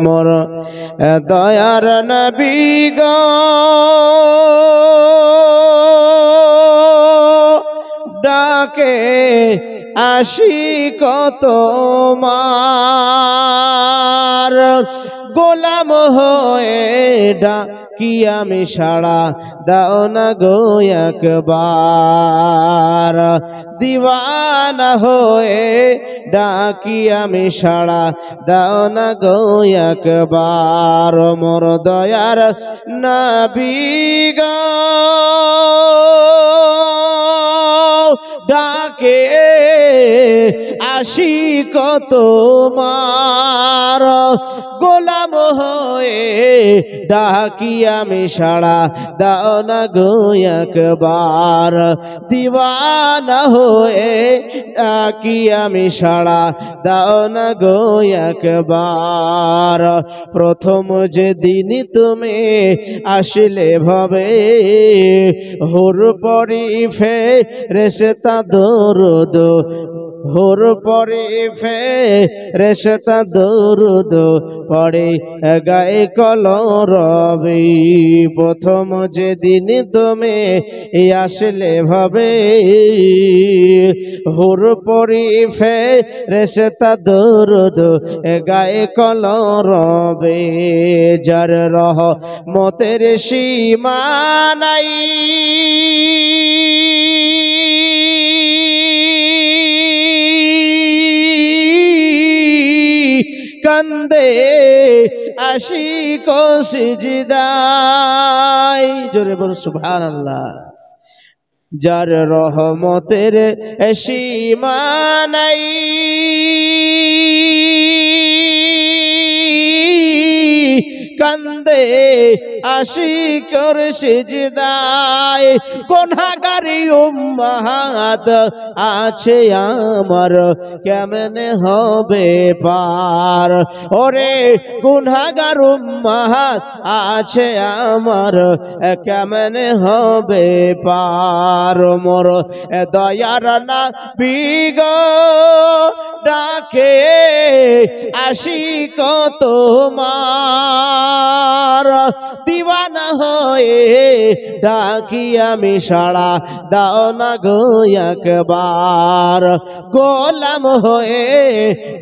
মোর দয়ার নবী গো ডাকে আসি কত মার গোলাম হয়ে ডাকি আমি সাড়া দাও না গো একবার দিওয়ানা হয়ে ডাকি আমি সাড়া দাও না গো একবার মোর দয়ার নবী গো ডাকে আসি কত মার গোলাম হয়ে ডাকি আমি সাড়া দাও না গো একবার দিওয়ানা হয়ে ডাকি আমি সাড়া দাও না গো একবার প্রথম যেদিন তুমি আসলে ভবে হুর পরিফে রেশতা দরুদ হুর পরিফে রেশতা দরুদ পড়ে গায়ে কলরবি প্রথম যেদিন তুমি আসলে ভাবে হুর পরিফে রেশতা দরুদ গায়ে কলরবে যার রহমতের সীমা নাই কান্দে আশিক সিজদায় জোরে বল সুবহানাল্লাহ যার রহমতের সীমা নাই কান্দে আশিকর সিজদায় গুনাহগারি উম্মাত আছে আমার কেমনে হবে পার ওরে গুনাহগার উম্মাত আছে আমার কেমনে হবে পার মোর দয়ার নবী গো ডাকে আশিক তোমার দিওয়ানা হয়ে ডাকি আমি সাড়া দাও না গো একবার গোলাম হয়ে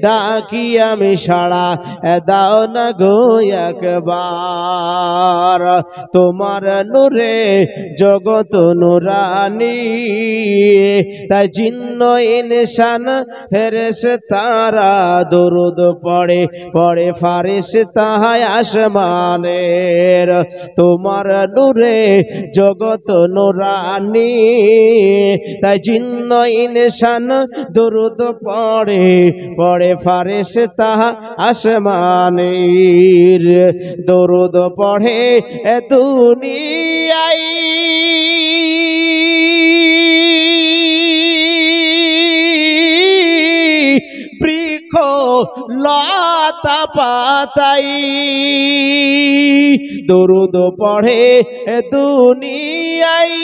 ডাকি আমি সাড়া দাও না গো একবার তোমার নূরে জগত নুরানি তাই জিন্ন ইনসান ফেরেশতারা দরুদ পড়ে পড়ে ফারিস্তা আসমানের তোমার নূরে জগত নুরানি তাই জিন্ন ইনসান দরুদ পড়ে পড়ে ফারিস্তা আসমানের দরুদ পড়ে দুনিয়ায় বৃক্ষ লতা পাতাই দরুদ পড়ে দুনিয়ায়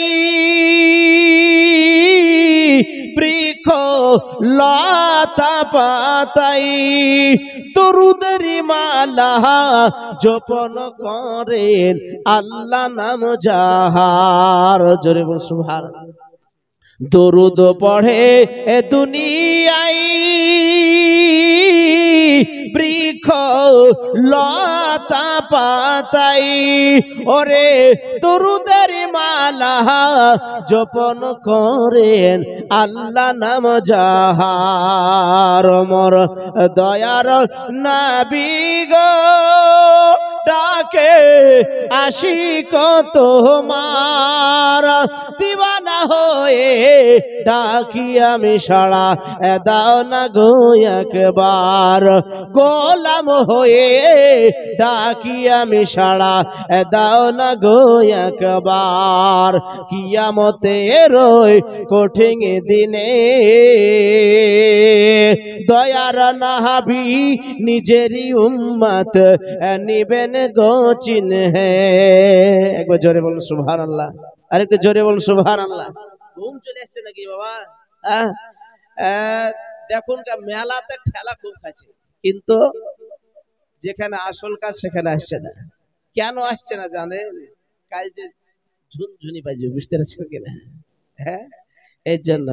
বৃক্ষ লতা পাতাই দরুদের মালা জপন করেন আল্লাহ নাম যাহার জোরে বল সুবহানাল্লাহ দরুদ পড়ে দুনিয়ায় বৃক্ষ লতা পাতাই ওরে দরুদের মালা জপন করেন আল্লাহ নাম যাহার মোর দয়ার নবী গো ডাকে আশিক তোমার দিওয়ানা হয়ে ডাকি আমি সাড়া দাও না গো একবার গোলাম হয়ে ডাকি আমি সাড়া দাও না গো একবার কিয়ামতের ওই কঠিন দিনে দয়ার নবী নিজেরই উম্মত নিবেন গো চিনহে একবার জোরে বলুন সুবহানাল্লাহ আরেকটু জোরে বলুন সুবহানাল্লাহ ঘুম চলে আসছে নাকি বাবা দেখুন মেলাতে ঠেলা খুব খাচ্ছে কিন্তু যেখানে আসল কাজ সেখানে আসছে না। কেন আসছে না জানেন? কাল যে ঝুনঝুনি বাজে, বুঝতে পারছেন কিনা? হ্যাঁ, এর জন্য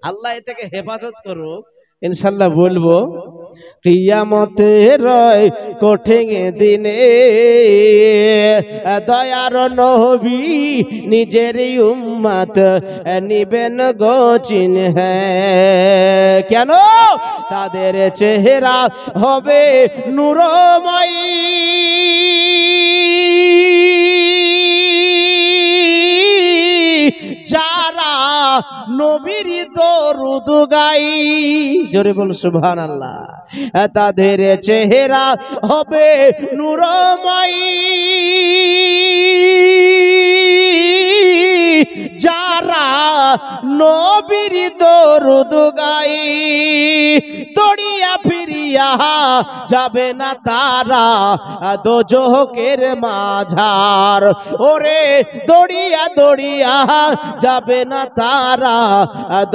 আল্লাহ এ থেকে হেফাজত করুক। ইনশাল্লাহ বলবো কিয়ামতের কঠিন দিনে দয়ার নবী নিজের উম্মত নিবেন গো চিনহে। কেন? তাদের চেহারা হবে নূরময়ী, যারা নবীর দরুদ গাই। জোরে বল সুবহানাল্লাহ। তাদের চেহারা হবে নূরময়ী, যারা নবীর দরুদ গাই। দড়িয়া ফিরিয়া যাবে না তারা দোজখের মাঝার। ওরে দড়িয়া দড়িয়া যাবে না তারা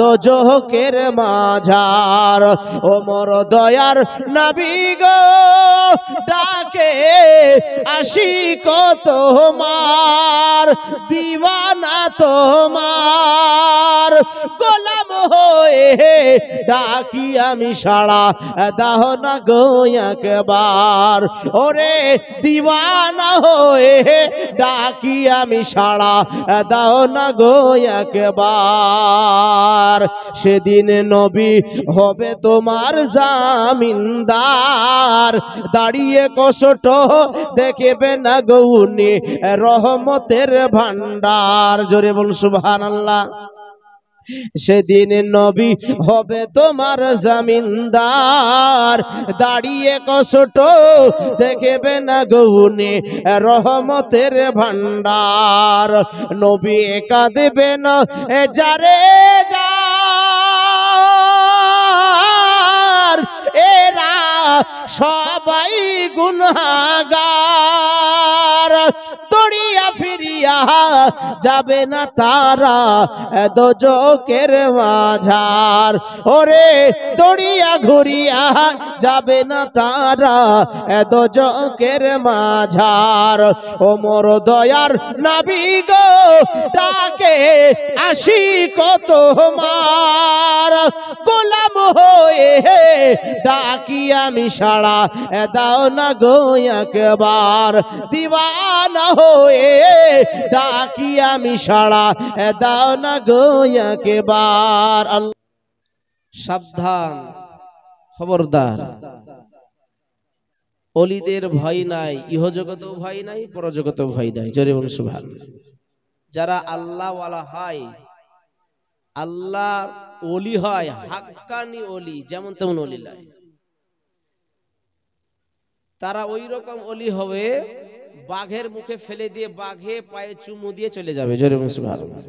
দোজখের মাঝার। ওমর দয়ার নবী গো ডাকে আশিক তোমার, দিওয়ানা তোমার, গোলাম হয়ে ডাকি আমি সাড়া দাও না গো একবার। ওরে দিওয়ানা হয়ে ডাকি আমি সাড়া দাও না গো একবার। সেদিন নবী হবে তোমার জামিনদার, দাঁড়িয়ে কষ্ট দেখবে না গৌনি রহমতের ভান্ডার। জোরে বল সুবহানাল্লাহ। সেদিন নবী হবে তোমার জামিনদার, দাঁড়িয়ে কষ্ট দেখবে না গৌনে রহমতের ভান্ডার। নবী কাঁদবেন যারে যার, এরা সবাই গুনাহগার। দড়িয়া ফিরিয়া যাবে না তারা দোজখের মাঝার। ওরে দড়িয়া ঘুরিয়া যাবে না তারা দোজখের মাঝার। ওমর দয়ার নবী গো ডাকে আশিক তোমার, গোলাম হয়ে ডাকি আমি সাড়া দাও না গো একবার। দিওয়ানা হয়ে ডাকি আমি সাড়া দাও না গো একবার। সাবধান, খবরদার, ওলিদের ভয় নাই, ইহজগতেও ভয় নাই, পরজগতেও ভয় নাই। জোরে বলুন সুবহানাল্লাহ। যারা আল্লাহ ওয়ালা হয়, আল্লাহ ওলি হয়, হাক্কানি ওলি, যেমন তেমন ওলি নয়, তারা ওই রকম ওলি হবে বাঘের মুখে ফেলে দিয়ে বাঘে পায়ে চুমু দিয়ে চলে যাবে। জোরে বলুন সুবহানাল্লাহ।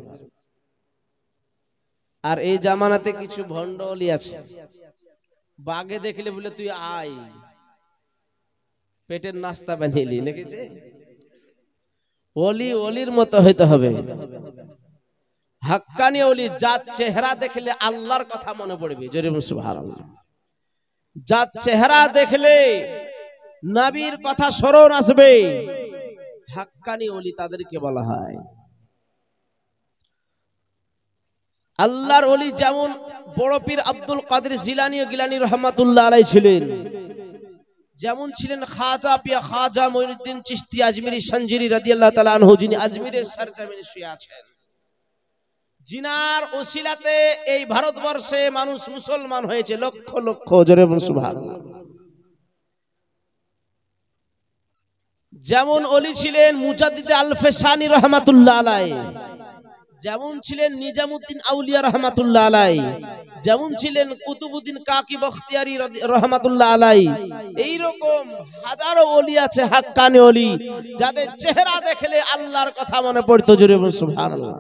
আর এই জামানাতে কিছু ভণ্ড ওলি আছে, বাঘে দেখলে বলে তুই আয়, পেটের নাস্তা বানিয়ে লিখেছে। ওলি ওলির মতো হইতে হবে, হাক্কানি ওলি, যার চেহারা দেখলে আল্লাহর কথা মনে পড়বে। জোরে বলুন সুবহানাল্লাহ। যার চেহারা দেখলে নবীর কথা স্মরণ আসবে, হাক্কানি ওলি তাদেরকে বলা হয়। আল্লাহর ওলি যেমন বড় পীর আব্দুল কাদের জিলানী ও গিলানী রহমাতুল্লাহ আলাইহি ছিলেন, যেমন ছিলেন খাজা পিয়া খাজা মঈনুদ্দিন চিশতি আজমিরি সঞ্জিরি রাদিয়াল্লাহু তাআলা আনহু, যিনি আজমিরের সরজমিনে শুয়ে আছেন, জিনার ওসিলাতে এই ভারতবর্ষে মানুষ মুসলমান হয়েছে লক্ষ লক্ষ। জোরে বলুন সুবহানাল্লাহ। যেমন ওলি ছিলেন মুজাদ্দিদ আল-ফেসানি রহমাতুল্লাহ আলাইহি, যেমন ছিলেন নিজামুদ্দিন আউলিয়া রহমাতুল্লাহ আলাইহি, যেমন ছিলেন কুতুবউদ্দিন কাকি বখতিয়ারি রহমাতুল্লাহ আলাইহি, এই রকম হাজারো ওলি আছে হাক্কানি ওলি, যাদের চেহারা দেখলে আল্লাহর কথা মনে পড়তো। জোরে বলুন সুবহানাল্লাহ।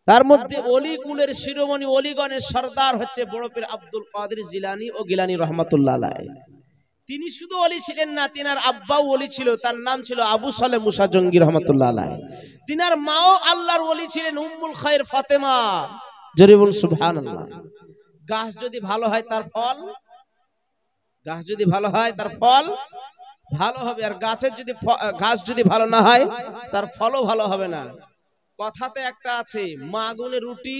তার মধ্যে ওলি কুলের শিরোমণি ওলিগণের সরদার হচ্ছে বড় পীর আব্দুল কাদের জিলানী ও গিলানী রহমাতুল্লাহ আলাইহি। তিনি শুধু ওলি ছিলেন না, তিনার আব্বাও ওলি ছিল, তার নাম ছিল আবু সালেহ মুসা জঙ্গি রহমাতুল্লাহ আলাইহি। তিনার মাও আল্লাহর ওলি ছিলেন উম্মুল খায়র ফাতেমা। জোরে বলুন সুবহানাল্লাহ। গাছ যদি ভালো হয় তার ফল গাছ যদি ভালো হয় তার ফল ভালো হবে, আর গাছের যদি গাছ যদি ভালো না হয় তার ফলও ভালো হবে না। কথাতে একটা আছে, মা গুনে রুটি,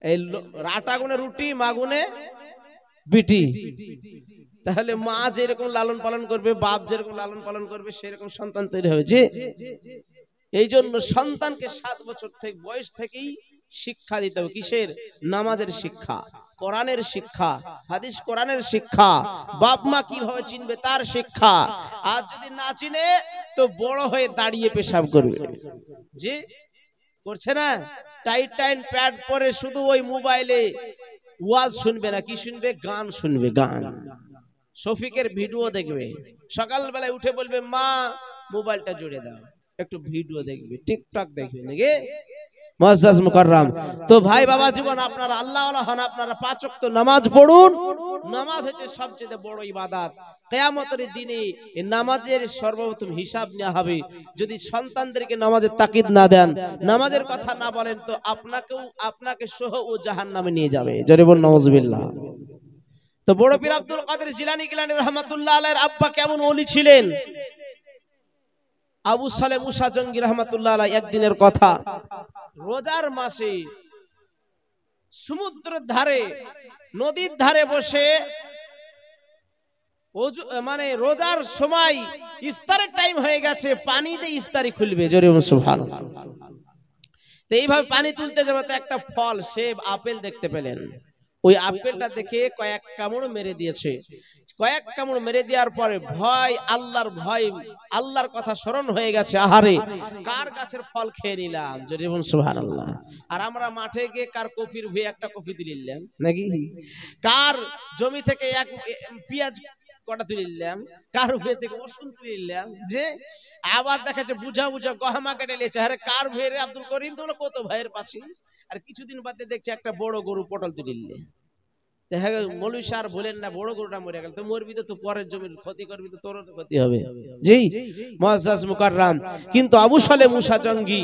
এই আটা গুনে রুটি, মা গুনে বিটি। তাহলে মা যেরকম লালন পালন করবে, বাপ যেরকম লালন পালন করবে, সেরকম সন্তান তৈরি হবে। যে এই জন্য সন্তানকে 7 বছর থেকে বয়স থেকেই শিক্ষা দিতে হবে। কিসের? নামাজের শিক্ষা, কোরআনের শিক্ষা, হাদিস কোরআনের শিক্ষা, বাপ মা কিভাবে চিনবে তার শিক্ষা। আর যদি না চিনে তো বড় হয়ে দাঁড়িয়ে পেশাব করবে। জি করছে না? টাইট টাইট প্যাড পরে শুধু ওই মোবাইলে ওয়াজ শুনবে না, কি শুনবে? গান শুনবে, গান। শফিকের ভিডিও দেখবে, সকালবেলায় উঠে বলবে মা মোবাইলটা জুড়ে দাও, একটু ভিডিও দেখবে, টিকটক দেখবে নাকি? মুআজ্জাজ মুকাররম, তো ভাই বাবা জীবন, আপনারা আল্লাহওয়ালা হন, আপনারা 5 ওয়াক্ত নামাজ পড়ুন। নামাজ হচ্ছে সবচেয়ে বড় ইবাদত। কিয়ামতের দিনে এই নামাজের সর্বপ্রথম হিসাব নেওয়া হবে। যদি সন্তানদেরকে নামাজের তাকিদ না দেন, নামাজের কথা না বলেন, তো আপনাকে সহ ও জাহান্নামে নিয়ে যাবে। জোরে বলুন নাউজুবিল্লাহ। তো বড় পীর আব্দুল কাদের জিলানী রাহমাতুল্লাহ আলাইহির আব্বা কেমন ওলি ছিলেন? আবু সালেহ মুসা জঙ্গি রাহমাতুল্লাহ আলাইহি একদিনের কথা, রোজার মাসে সমুদ্রের ধারে, নদীর ধারে বসে মানে রোজার সময় ইফতারের টাইম হয়ে গেছে, পানি দিয়ে ইফতারি খুলবে। জোরে সুবহানাল্লাহ। তো এইভাবে পানি তুলতে যাবে, তো একটা ফল, সেব, আপেল দেখতে পেলেন। ওই আপেলটা দেখে কয়েক কামড় মেরে দিয়েছে। কয়েক কামড় মেরে দেওয়ার পরে ভয়, আল্লাহর ভয়, আল্লাহর কথা স্মরণ হয়ে গেছে। আহারে, কার গাছের ফল খেয়ে নিলাম। জোরে বলুন সুবহানাল্লাহ। আর আমরা মাঠে গিয়ে কার কফির ভুঁয়ে একটা কফি তুলিলাম নাকি, কার জমি থেকে এক পেঁয়াজ কটা তুলিলাম, কার ভুঁয়ে থেকে রসুন তুলিলাম। যে আবার দেখাচ্ছে বুঝা বুঝা গহমা কেটে লেছে। আরে কার ভুঁয়ে রে আব্দুল করিম? তো কত ভাইয়ের পাছি। আর কিছুদিন বাদে দেখছে একটা বড় গরু পটল তুলিলে। মৌলভী স্যার বলেন না, বড় গরুটা মরে গেল, তো মরবি তো পরের জমির ক্ষতি করবি, তো তোর ক্ষতি হবে। জি মুআজ্জাজ মুকাররম, কিন্তু আবু সালেহ মুসা জঙ্গি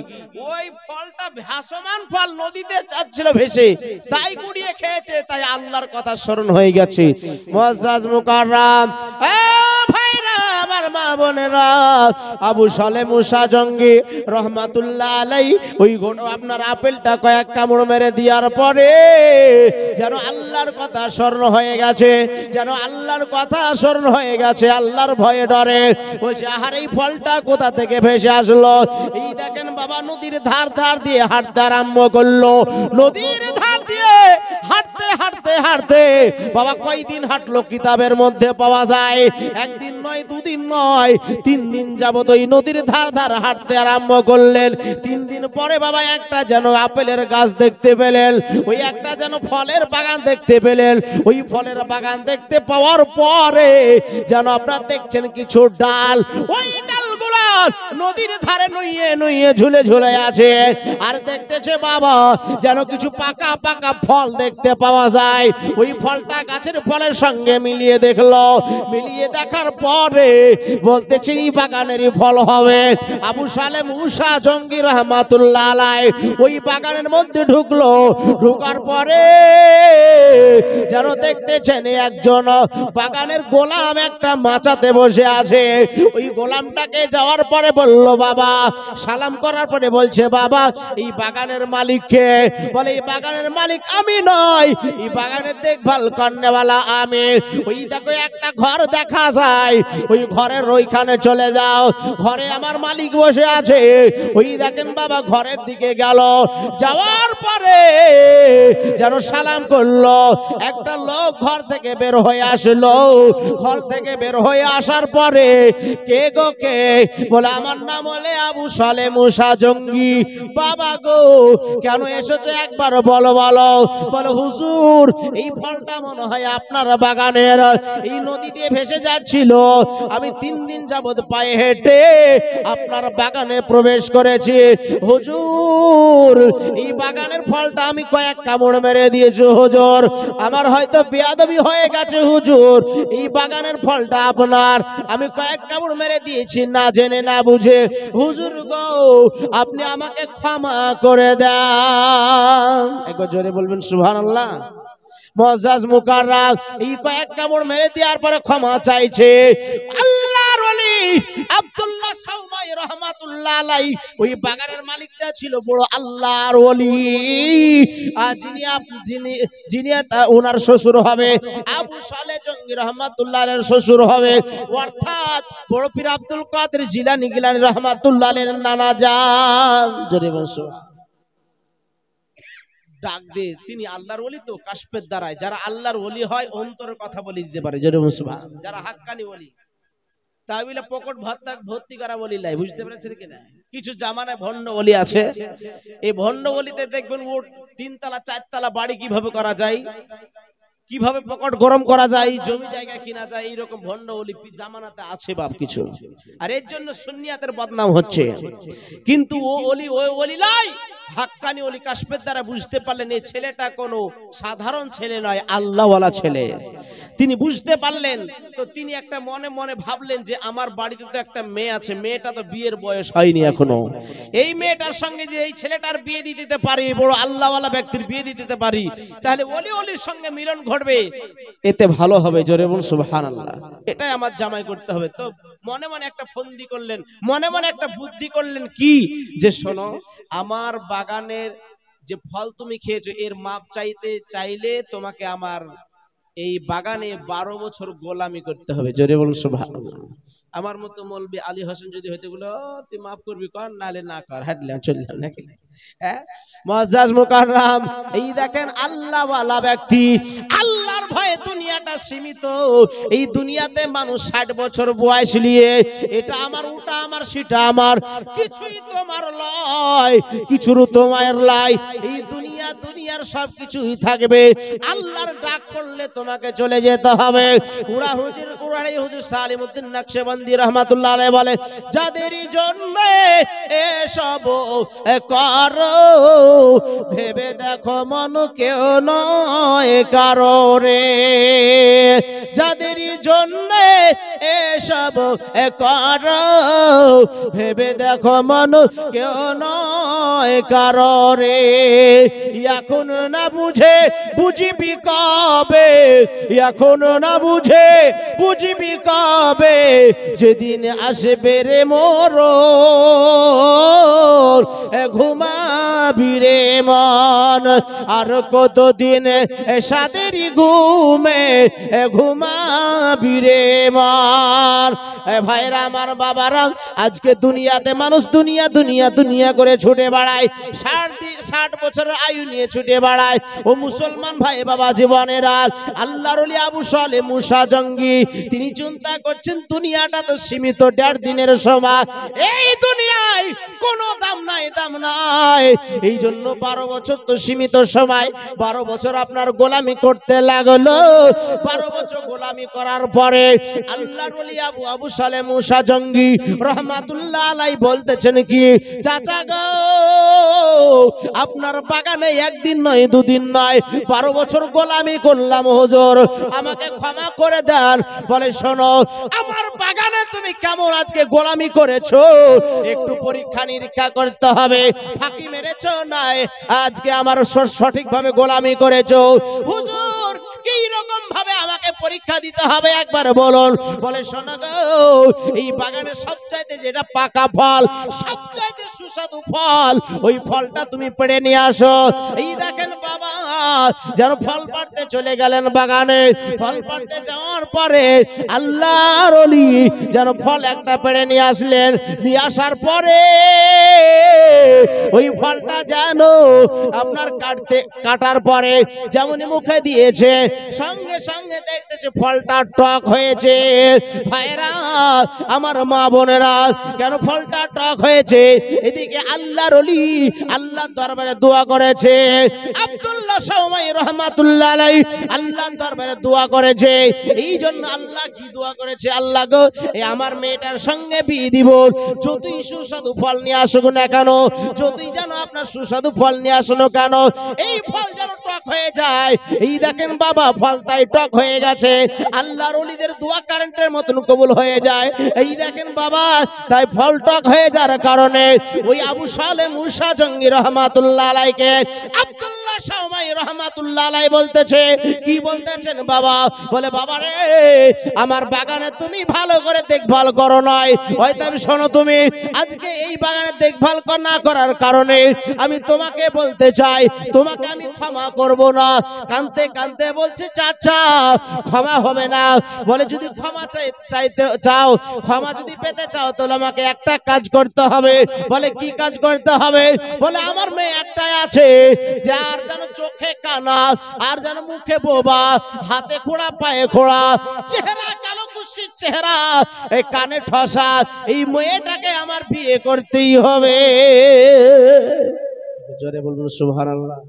ওই ফলটা ভাসমান ফল নদীতে যাচ্ছিল ভেসে, তাই কুড়িয়ে খেয়েছে, তাই আল্লাহর কথা স্মরণ হয়ে গেছে। মুআজ্জাজ মুকাররম, ভাইরা আমার মা বোনেরা, আবু সালেহ মুসা জঙ্গি রহমাতুল্লাহ আলাইহি ওই আপনার আপেলটা কয়েক কামড় মেরে দেওয়ার পরে যেন আল্লাহর কথা স্মরণ হয়ে গেছে, যেন আল্লাহর কথা স্মরণ হয়ে গেছে। আল্লাহর ভয়ে ডরে বলছে, আহার এই ফলটা কোথা থেকে ভেসে আসলো? এই দেখেন বাবা, নদীর ধার ধার দিয়ে হাঁটতে আরম্ভ করলো। নদীর ধার দিয়ে হাঁটতে হাঁটতে হাঁটতে বাবা কয়দিন হাঁটলো কিতাবের মধ্যে পাওয়া যায়। একদিন নয়, দুদিন নয়, 3 দিন যাবত ওই নদীর ধার ধার হাঁটতে আরম্ভ করলেন। 3 দিন পরে বাবা একটা যেন আপেলের গাছ দেখতে পেলেন, ওই একটা যেন ফলের বাগান দেখতে পেলেন। ওই ফলের বাগান দেখতে পাওয়ার পরে যেন আপনারা দেখছেন কিছু ডাল, ওই ডালগুলো নদীর ধারে নুইয়ে নুইয়ে ঝুলে ঝুলে আছে। আর দেখতেছে বাবা যেন কিছু পাকা পাকা ফল দেখতে পাওয়া যায়। ওই ফলটা গাছের ফলের সঙ্গে মিলিয়ে দেখলো, মিলিয়ে দেখার পরে বলতেছে এই বাগানেরই ফল হবে। আবু সালেহ মুসা জঙ্গি রহমাতুল্লাহ আলাইহি ওই বাগানের মধ্যে ঢুকলো। ঢুকার পরে যেন দেখতেছেন একজন বাগানের গোলাম একটা মাচাতে বসে আছে। ওই গোলামটাকে যাওয়ার পরে বলল বাবা, সালাম করার পরে বলছে বাবা এই বাগানের মালিক কে? বলে এই বাগানের মালিক আমি নয়, এই বাগানের দেখভাল করনেওয়ালা আমি। ওই দেখো একটা ঘর দেখা যায়, ওই ঘরের ওইখানে চলে যাও, ঘরে আমার মালিক বসে আছে। ওই দেখেন বাবা ঘরের দিকে গেল, যাওয়ার পরে যেন সালাম করলো। একটা লোক ঘর থেকে বের হয়ে আসলো। ঘর থেকে বের হয়ে আসার পরে কে গো কে? বলে আমার নাম হলে আবু সালেহ মুসা জঙ্গি। বাবা গো কেন এসেছো একবার বলো বলো। বলো হুজুর এই ফলটা মনে হয় আপনার বাগানের, এই নদী দিয়ে ভেসে যাচ্ছিল, আমি 3 দিন যাবত পায়ে হেঁটে আপনার বাগানে প্রবেশ করেছি। হুজুর এই বাগানের ফলটা আমি কয়েক কামড় মেরে দিয়েছি হুজুর, আমার হয়তো বেয়াদবি হয়ে গেছে হুজুর, এই বাগানের ফলটা আপনার, আমি কয়েক কামড় মেরে দিয়েছি না জেনে না বুঝে। হুজুর গো আপনি আমাকে ক্ষমা করে দেন। একবার জোরে বলবেন সুবহানাল্লাহ। মুআজ্জাজ মুকাররাম এই কয়েক কামড় মেরে দেওয়ার পরে ক্ষমা চাইছে। আল্লাহর ওলি আব্দুল্লাহ সাউমাই রাহমাতুল্লাহ আলাইহি ওই বাগানের মালিকটা ছিল বড় আল্লাহর ওলি। যিনি ওনার শ্বশুর হবে আবু সালেহ জঙ্গি রহমাতুল্লাহ আলাইহির শ্বশুর হবে, অর্থাৎ বড় পীর আব্দুল কাদের জিলানী রহমাতুল্লাহ আলাইহির নানা জান। জোরে বসো। ডাক দে, তিনি আল্লাহর ওলি তো কাশফের দ্বারায় যারা আল্লাহর ওলি হয় অন্তরের কথা বলে দিতে পারে। জোরে বসো। যারা হাক্কানি ওলি তাহলে পকেট ভর্তি করা বলি লাই, বুঝতে পেরেছেন কিনা? কিছু জামানায় ভণ্ড ওলি আছে, এই ভণ্ড ওলিতে দেখবেন ও 3 তলা 4 তলা বাড়ি কিভাবে করা যায়, কিভাবে পকেট গরম করা যায়, জমি জায়গা কিনা যায়, এইরকম ভণ্ড ওলি জামানাতে আছে বাপ কিছু। আর এর জন্য সুন্নিয়াতের বদনাম হচ্ছে। কিন্তু ও ওলি লাই, হাক্কানি ওলি কাশফের দ্বারা বুঝতে পারলেন এই ছেলেটা কোনো সাধারণ ছেলে নয়, আল্লাহওয়ালা ছেলে। তিনি বুঝতে পারলেন, তো তিনি একটা মনে মনে ভাবলেন যে আমার বাড়িতে তো একটা মেয়ে আছে, মেয়েটা তো বিয়ের বয়স হয়নি এখনো, এই মেয়েটার সঙ্গে যে এই ছেলেটার বিয়ে দিয়ে দিতে পারি, বড় আল্লাহওয়ালা ব্যক্তির বিয়ে দিয়ে দিতে পারি, তাহলে ওলির সঙ্গে মিলন ঘটবে, এতে ভালো হবে। জোরে বলুন সুবহানাল্লাহ। এটাই আমার জামাই করতে হবে। তো মনে মনে একটা ফন্দি করলেন, মনে মনে একটা বুদ্ধি করলেন কি, যে শোনো, আমার বাগানের যে ফল তুমি খেয়েছো এর মাপ চাইলে তোমাকে আমার এই বাগানে 12 বছর গোলামি করতে হবে। জোরে বলুন সুবহানাল্লাহ। আমার মতো মৌলবি আলী হোসেন যদি হইতে গুলো তুই মাফ করবি কর, নালে না কর, হাঁটলাম চললাম নাকি। মুআজ্জাজ মুকাররাম এই দেখেন আল্লাহওয়ালা ব্যক্তি, আল্লাহর ভয়ে দুনিয়াটা সীমিত। এই দুনিয়াতে মানুষ 60 বছর বয়স নিয়ে এটা আমার, ওটা আমার, সেটা আমার, কিছুই তোমার লয়, কিছুরও তোমার লাই। এই দুনিয়ার সব কিছুই থাকবে, আল্লাহর ডাক করলে তোমাকে চলে যেতে হবে। উড়াড়ি হুজুর সালিমউদ্দিন নকশবন্দি রাহমাতুল্লাহ আলাইহি বলে, যাদের জন্য এসব করো ভেবে দেখো মন কেউ নয় কারো রে, যাদের জন্য এসব করো ভেবে দেখো মন কেউ নয় কারো রে, এখন না বুঝে বুঝবি কবে, এখন না বুঝে বুঝবি কবে, যেদিন আসবে রে মরণ ঘুমাবি রে মন, আর কতদিন সাদেরই ঘুমে ঘুমাবি রে মন। ভাইরা আমার, বাবারা, আজকে দুনিয়াতে মানুষ দুনিয়া করে ছুটে বেড়ায়, 60 বছরের আয়ু নিয়ে ছুটে বেড়ায়। ও মুসলমান ভাই বাবা জীবনেরা, আল্লাহর ওলি আবু সালেহ মুসা জঙ্গি তিনি চিন্তা করছেন দুনিয়াটা তো সীমিত, 1.5 দিনের সময়, এই দুনিয়ায় কোনো দাম নাই। এই জন্য 12 বছর তো সীমিত সময়, 12 বছর আপনার গোলামি করতে লাগলো। 12 বছর গোলামি করার পরে আল্লাহর ওলি আবু সালেহ মুসা জঙ্গি রহমাতুল্লাহ আলাইহি বলতেছেন কি, চাচা গো, আপনার বাগানে একদিন নয়, 2 দিন নয়, 12 বছর গোলামি করলাম হুজুর, আমাকে ক্ষমা করে দেন। বলে, শোনো, আমার বাগানে তুমি কেমন আজকে গোলামি করেছো, একটু পরীক্ষা নিরীক্ষা করতে হবে, ফাঁকি মেরেছো নাই, আজকে আমার সঠিকভাবে গোলামি করেছো হুজুর, কি রকম ভাবে আমাকে পরীক্ষা দিতে হবে একবার বলুন। বলে, শোনো গো, এই বাগানের সবচাইতে যেটা পাকা ফল, সবচাইতে সুস্বাদু ফল, ওই ফলটা তুমি পেড়ে নিয়ে আসো। এই দেখেন বাবা, যেন ফল পাড়তে চলে গেলেন বাগানে, ফল পাড়তে যাওয়ার পরে আল্লাহর ওলি যেন ফল একটা পেড়ে নিয়ে আসলেন, নিয়ে আসার পরে ওই ফলটা যেন আপনার কাটার পরে যেমন মুখে দিয়েছে, সঙ্গে সঙ্গে দেখতেছে ফলটা টক হয়েছে। ভাইরা আমার, মা বোনেরা, কেন ফলটা টক হয়েছে? এদিকে আল্লাহর ওলি আল্লাহর দরবারে দোয়া করেছে, আব্দুল্লাহ সাউমাই রহমাতুল্লাহ আলাইহি আল্লাহর দরবারে দোয়া করেছে। এই জন্য আল্লাহ কি দোয়া করেছে, আল্লাহ গো, এই আমার মেয়েটার সঙ্গে বিয়ে দিব, যতই সুস্বাদু ফল নিয়ে আসুক না কেন, যতই যেন আপনার সুস্বাদু ফল নিয়ে আসুন কেন, এই ফল যেন টক হয়ে যায়। এই দেখেন বাবা, বাবা ফলতাই টক হয়ে গেছে। আল্লাহর ওলিদের দোয়া কারেন্টের মতন কবুল হয়ে যায়। এই দেখেন বাবা, তাই ফল টক হয়ে যাওয়ার কারণে ওই আবু সালে মুসা জঙ্গি রহমাতুল্লাহ আলাইকে আব্দুল্লাহ শাওমাই রহমাতুল্লাহ আলাই বলতেছে, কি বলতেছেন বাবা? বলে বাবা রে, আমার বাগানে তুমি ভালো করে দেখভাল করো নাই। হয়তো আমি শোনো, তুমি আজকে এই বাগানে দেখভাল না করার কারণে আমি তোমাকে বলতে চাই, তোমাকে আমি ক্ষমা করব না। কানতে কানতে বলছে চাচা ক্ষমা হবে না। বলে যদি ক্ষমা চাইতে চাও, ক্ষমা যদি পেতে চাও, তাহলে আমাকে একটা কাজ করতে হবে। বলে কি কাজ করতে হবে? বলে আমার মেয়ে একটাই আছে, যার যেন চোখে কানা, আর যেন মুখে বোবা, হাতে খোড়া পায়ে খোড়া, চেহারা কালো কুৎসিত চেহারা, এই কানে ঠসা, এই মেয়েটাকে আমার বিয়ে করতেই হবে। জোরে বলুন সুবহানাল্লাহ।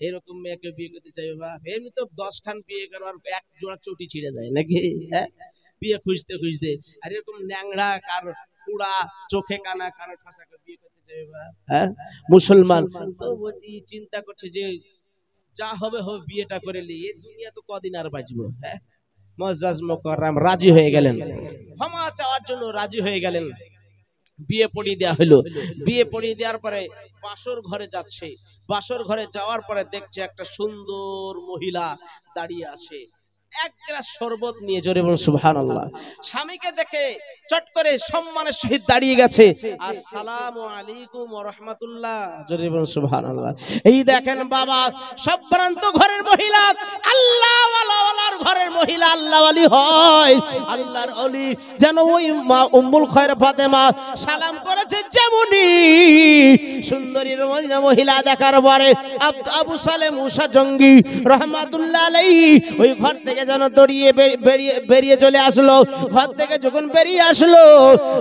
এরকম মেয়েকে বিয়ে করতে চাইবে বা এমনি তো 10 খান বিয়ে করার এক জোড়া চটি ছিঁড়ে যায় নাকি? হ্যাঁ, বিয়ে খুঁজতে খুঁজতে। আর এরকম ন্যাংরা কার কুড়া চোখে কানা কানে ঠাসাকে বিয়ে করতে চাইবে বা হ্যাঁ মুসলমান তো চিন্তা করছে যে যা হবে হবে বিয়েটা করে নি, এই দুনিয়া তো কদিন আর বাঁচবো। হ্যাঁ, মুআজ্জাজ মুকাররম রাজি হয়ে গেলেন, ক্ষমা চাওয়ার জন্য রাজি হয়ে গেলেন। বিয়ে পড়িয়ে দেওয়া হলো। বিয়ে পড়িয়ে দেওয়ার পরে বাসর ঘরে যাচ্ছে। বাসর ঘরে যাওয়ার পরে দেখছে একটা সুন্দর মহিলা দাঁড়িয়ে আছে, এক গ্লাস শরবত নিয়ে। জোরে বলুন সুবহানাল্লাহ। স্বামীকে দেখে চট করে সম্মানের সহিত দাঁড়িয়ে গেছে, আসসালামু আলাইকুম ওয়া রাহমাতুল্লাহ। জোরে বলুন সুবহানাল্লাহ। এই দেখেন বাবা, সম্ভ্রান্ত ঘরের মহিলা, আল্লাহ ওয়ালার ঘরের মহিলা আল্লাহ ওয়ালি হয়। আল্লাহর ওলি যেন ওই মা উম্মুল খায়র ফাতেমা সালাম করেছে, যেমনি সুন্দরী মহিলা দেখার পরে আবু সালে মুসা জঙ্গি রহমাতুল্লাহ আলাইহি ওই ঘর থেকে যেন দড়িয়ে বেরিয়ে চলে আসলো। ঘর থেকে যখন বেরিয়ে আসলো,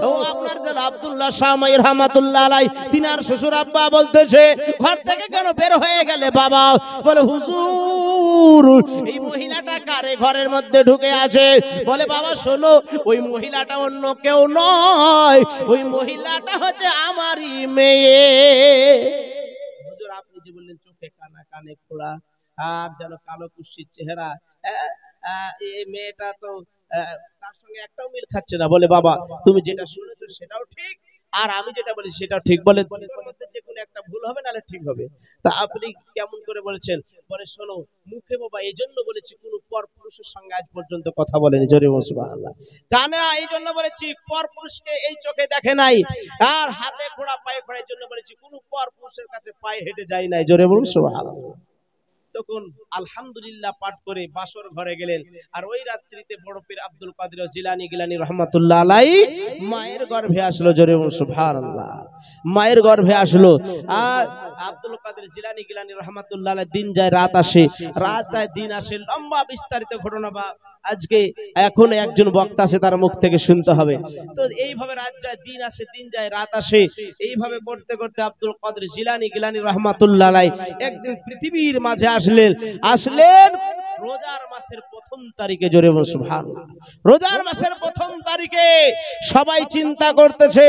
ও আপনার যেন আব্দুল্লাহ শাওমাই রহমাতুল্লাহ আলাই, তিনার শ্বশুর আব্বা বলতেছে, ঘর থেকে কেন বের হয়ে গেলে বাবা? বলে হুজুর, এই মহিলাটা কারে ঘরের মধ্যে ঢুকে আছে? বলে বাবা শোনো, ওই মহিলাটা অন্য কেউ নয়, ওই মহিলাটা হচ্ছে আমারই মেয়ে। হুজুর আপনি যে বললেন চোখে কানা কানে খোড়া আর যেন কালো কুৎসিত চেহারা, এই মেয়েটা তো তার সঙ্গে একটাও মিল খাচ্ছে না। বলে বাবা তুমি যেটা শুনেছো সেটাও ঠিক, আর আমি যেটা বলি সেটাও ঠিক। বলে দুটোর মধ্যে যে কোনো একটা ভুল হবে, নাহলে ঠিক হবে। তা আপনি কেমন করে বলেছেন? বলে শোনো, মুখে বাবা এই জন্য বলেছি কোন পর পুরুষের সঙ্গে আজ পর্যন্ত কথা বলেনি। জোরে বলুন সুবহানাল্লাহ। কানে এই জন্য বলেছি পর পুরুষকে এই চোখে দেখে নাই, আর হাতে খোড়া পায়ে খোড়া এই জন্য বলেছি কোন পর পুরুষের কাছে পায়ে হেঁটে যায় নাই। জোরে বলুন সুবহানাল্লাহ। তখন আলহামদুলিল্লাহ পাঠ করে বাসর ঘরে গেলেন। আর ওই রাত্রিতে বড় পীর আব্দুল কাদের জিলানী গিলানী রহমাতুল্লাহ আলাইহি মায়ের গর্ভে আসলো। জোরে বলুন সুবহানাল্লাহ। মায়ের গর্ভে আসলো। আর আব্দুল কাদের জিলানী গিলানী রহমাতুল্লাহ আলাইহি দিন যায় রাত আসে, রাত যায় দিন আসে, লম্বা বিস্তারিত ঘটনা বা আজকে এখন একজন বক্তা আছে তার মুখ থেকে শুনতে হবে। তো এইভাবে রাত যায় দিন আসে, দিন যায় রাত আসে, এইভাবে করতে করতে আব্দুল কাদের জিলানী গিলানী রহমাতুল্লাহ আলাইহি একদিন পৃথিবীর মাঝে আসলেন রোজার মাসের প্রথম তারিখে। জোরে বলুন সুবহানাল্লাহ। রোজার মাসের প্রথম তারিখে সবাই চিন্তা করতেছে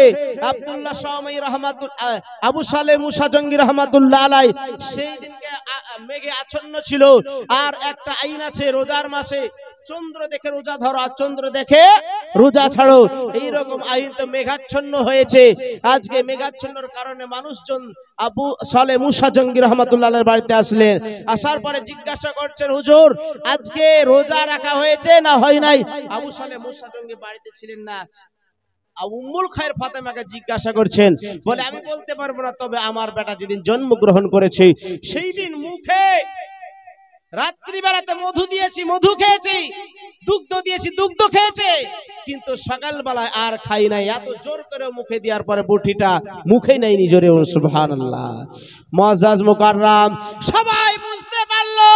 আব্দুল্লাহ শাওমাই রহমাতুল্লাহ, আবু সালে মুসা জঙ্গি রহমাতুল্লাহ আলাইহি সেই দিনকে মেঘে আচ্ছন্ন ছিল। আর একটা আইন আছে রোজার মাসে, চন্দ্র দেখে রোজা ধরো আর চন্দ্র দেখে রোজা ছাড়ো, এইরকম আইন তো মেঘাচ্ছন্ন হয়েছে। আজকে মেঘাচ্ছন্নর কারণে মানুষজন আবু সালে মুসা জঙ্গি রহমাতুল্লাহ আলাইহির বাড়িতে আসলেন। আসার পরে জিজ্ঞাসা করছেন, হুজুর আজকে রোজা রাখা হয়েছে না হয় নাই? আবু সালে মুসা জঙ্গি বাড়িতে ছিলেন না। উম্মুল খায়র ফাতেমাকে জিজ্ঞাসা করছেন, বলে আমি বলতে পারবো না, তবে আমার বেটা যেদিন জন্মগ্রহণ করেছে সেই দিন মুখে রাত্রিবেলাতে মধু দিয়েছি, মধু খেয়েছি, দুগ্ধ দিয়েছি, দুগ্ধ খেয়েছে, কিন্তু সকালবেলায় আর খাই নাই। এত জোর করে মুখে দেওয়ার পরে বুটিটা মুখে নেয়নি। জোরে সুবহানাল্লাহ। মুআজ্জাজ মুকাররম সবাই বুঝতে পারলো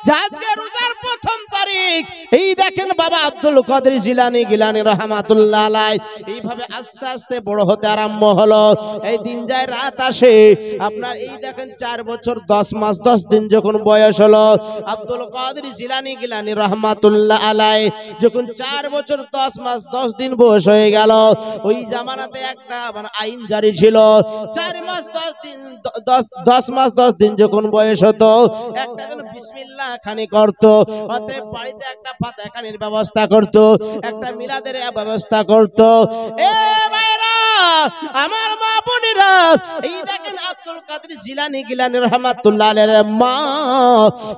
যে আজকে রোজার প্রথম তারিখ। এই দেখেন বাবা আব্দুল কাদের জিলানী গিলানী রহমাতুল্লাহ আলাইহি এইভাবে আস্তে আস্তে বড় হতে আরম্ভ হলো। এই দিন যায় রাত আসে, আপনার এই দেখেন 4 বছর 10 মাস 10 দিন যখন বয়স হলো, আব্দুল কাদের জিলানী গিলানী রহমাতুল্লাহ আলাইহি যখন 4 বছর 10 মাস 10 দিন বয়স হয়ে গেল। ওই জামানাতে একটা মানে আইন জারি ছিল, 4 মাস 10 দিন 10 মাস 10 দিন যখন বয়স হতো একটা যেন বিসমিল্লাহ খানি করত। অতএব বাড়িতে একটা ফাতেহাখানির ব্যবস্থা করত, একটা মিলাদের ব্যবস্থা করত। এ ভাইরা আমার মা বোনেরা, এই দেখেন আব্দুল কাদের জিলানী গিলানী রাহমাতুল্লাহ আলাইহির মা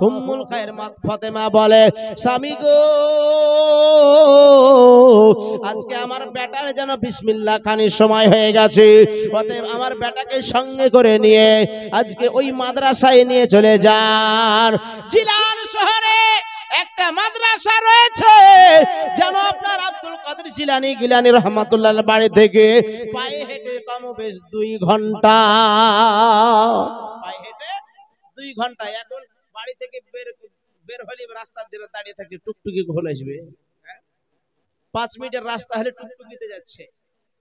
উম্মুল খায়ের মা ফাতেমা বলে, স্বামী গো আজকে আমার বেটার যেন বিসমিল্লাহ খানির সময় হয়ে গেছে, অতএব আমার বেটাকে সঙ্গে করে নিয়ে আজকে ওই মাদ্রাসায় নিয়ে চলে যান। জিলান শহরে একটা মাদ্রাসা রয়েছে, যেন আপনার আব্দুল কাদের জিলানী গিলানী রাহমাতুল্লাহ বাড়ি থেকে পায়ে হেঁটে কমবেশ 2 ঘন্টা, পায়ে হেঁটে 2 ঘন্টা। এখন বাড়ি থেকে বের হলে রাস্তার ধারে দাঁড়িয়ে থাকলে টুকটুকি ঘোল আসবে, 5 মিনিটের রাস্তা হলে টুকটুকিতে যাচ্ছে,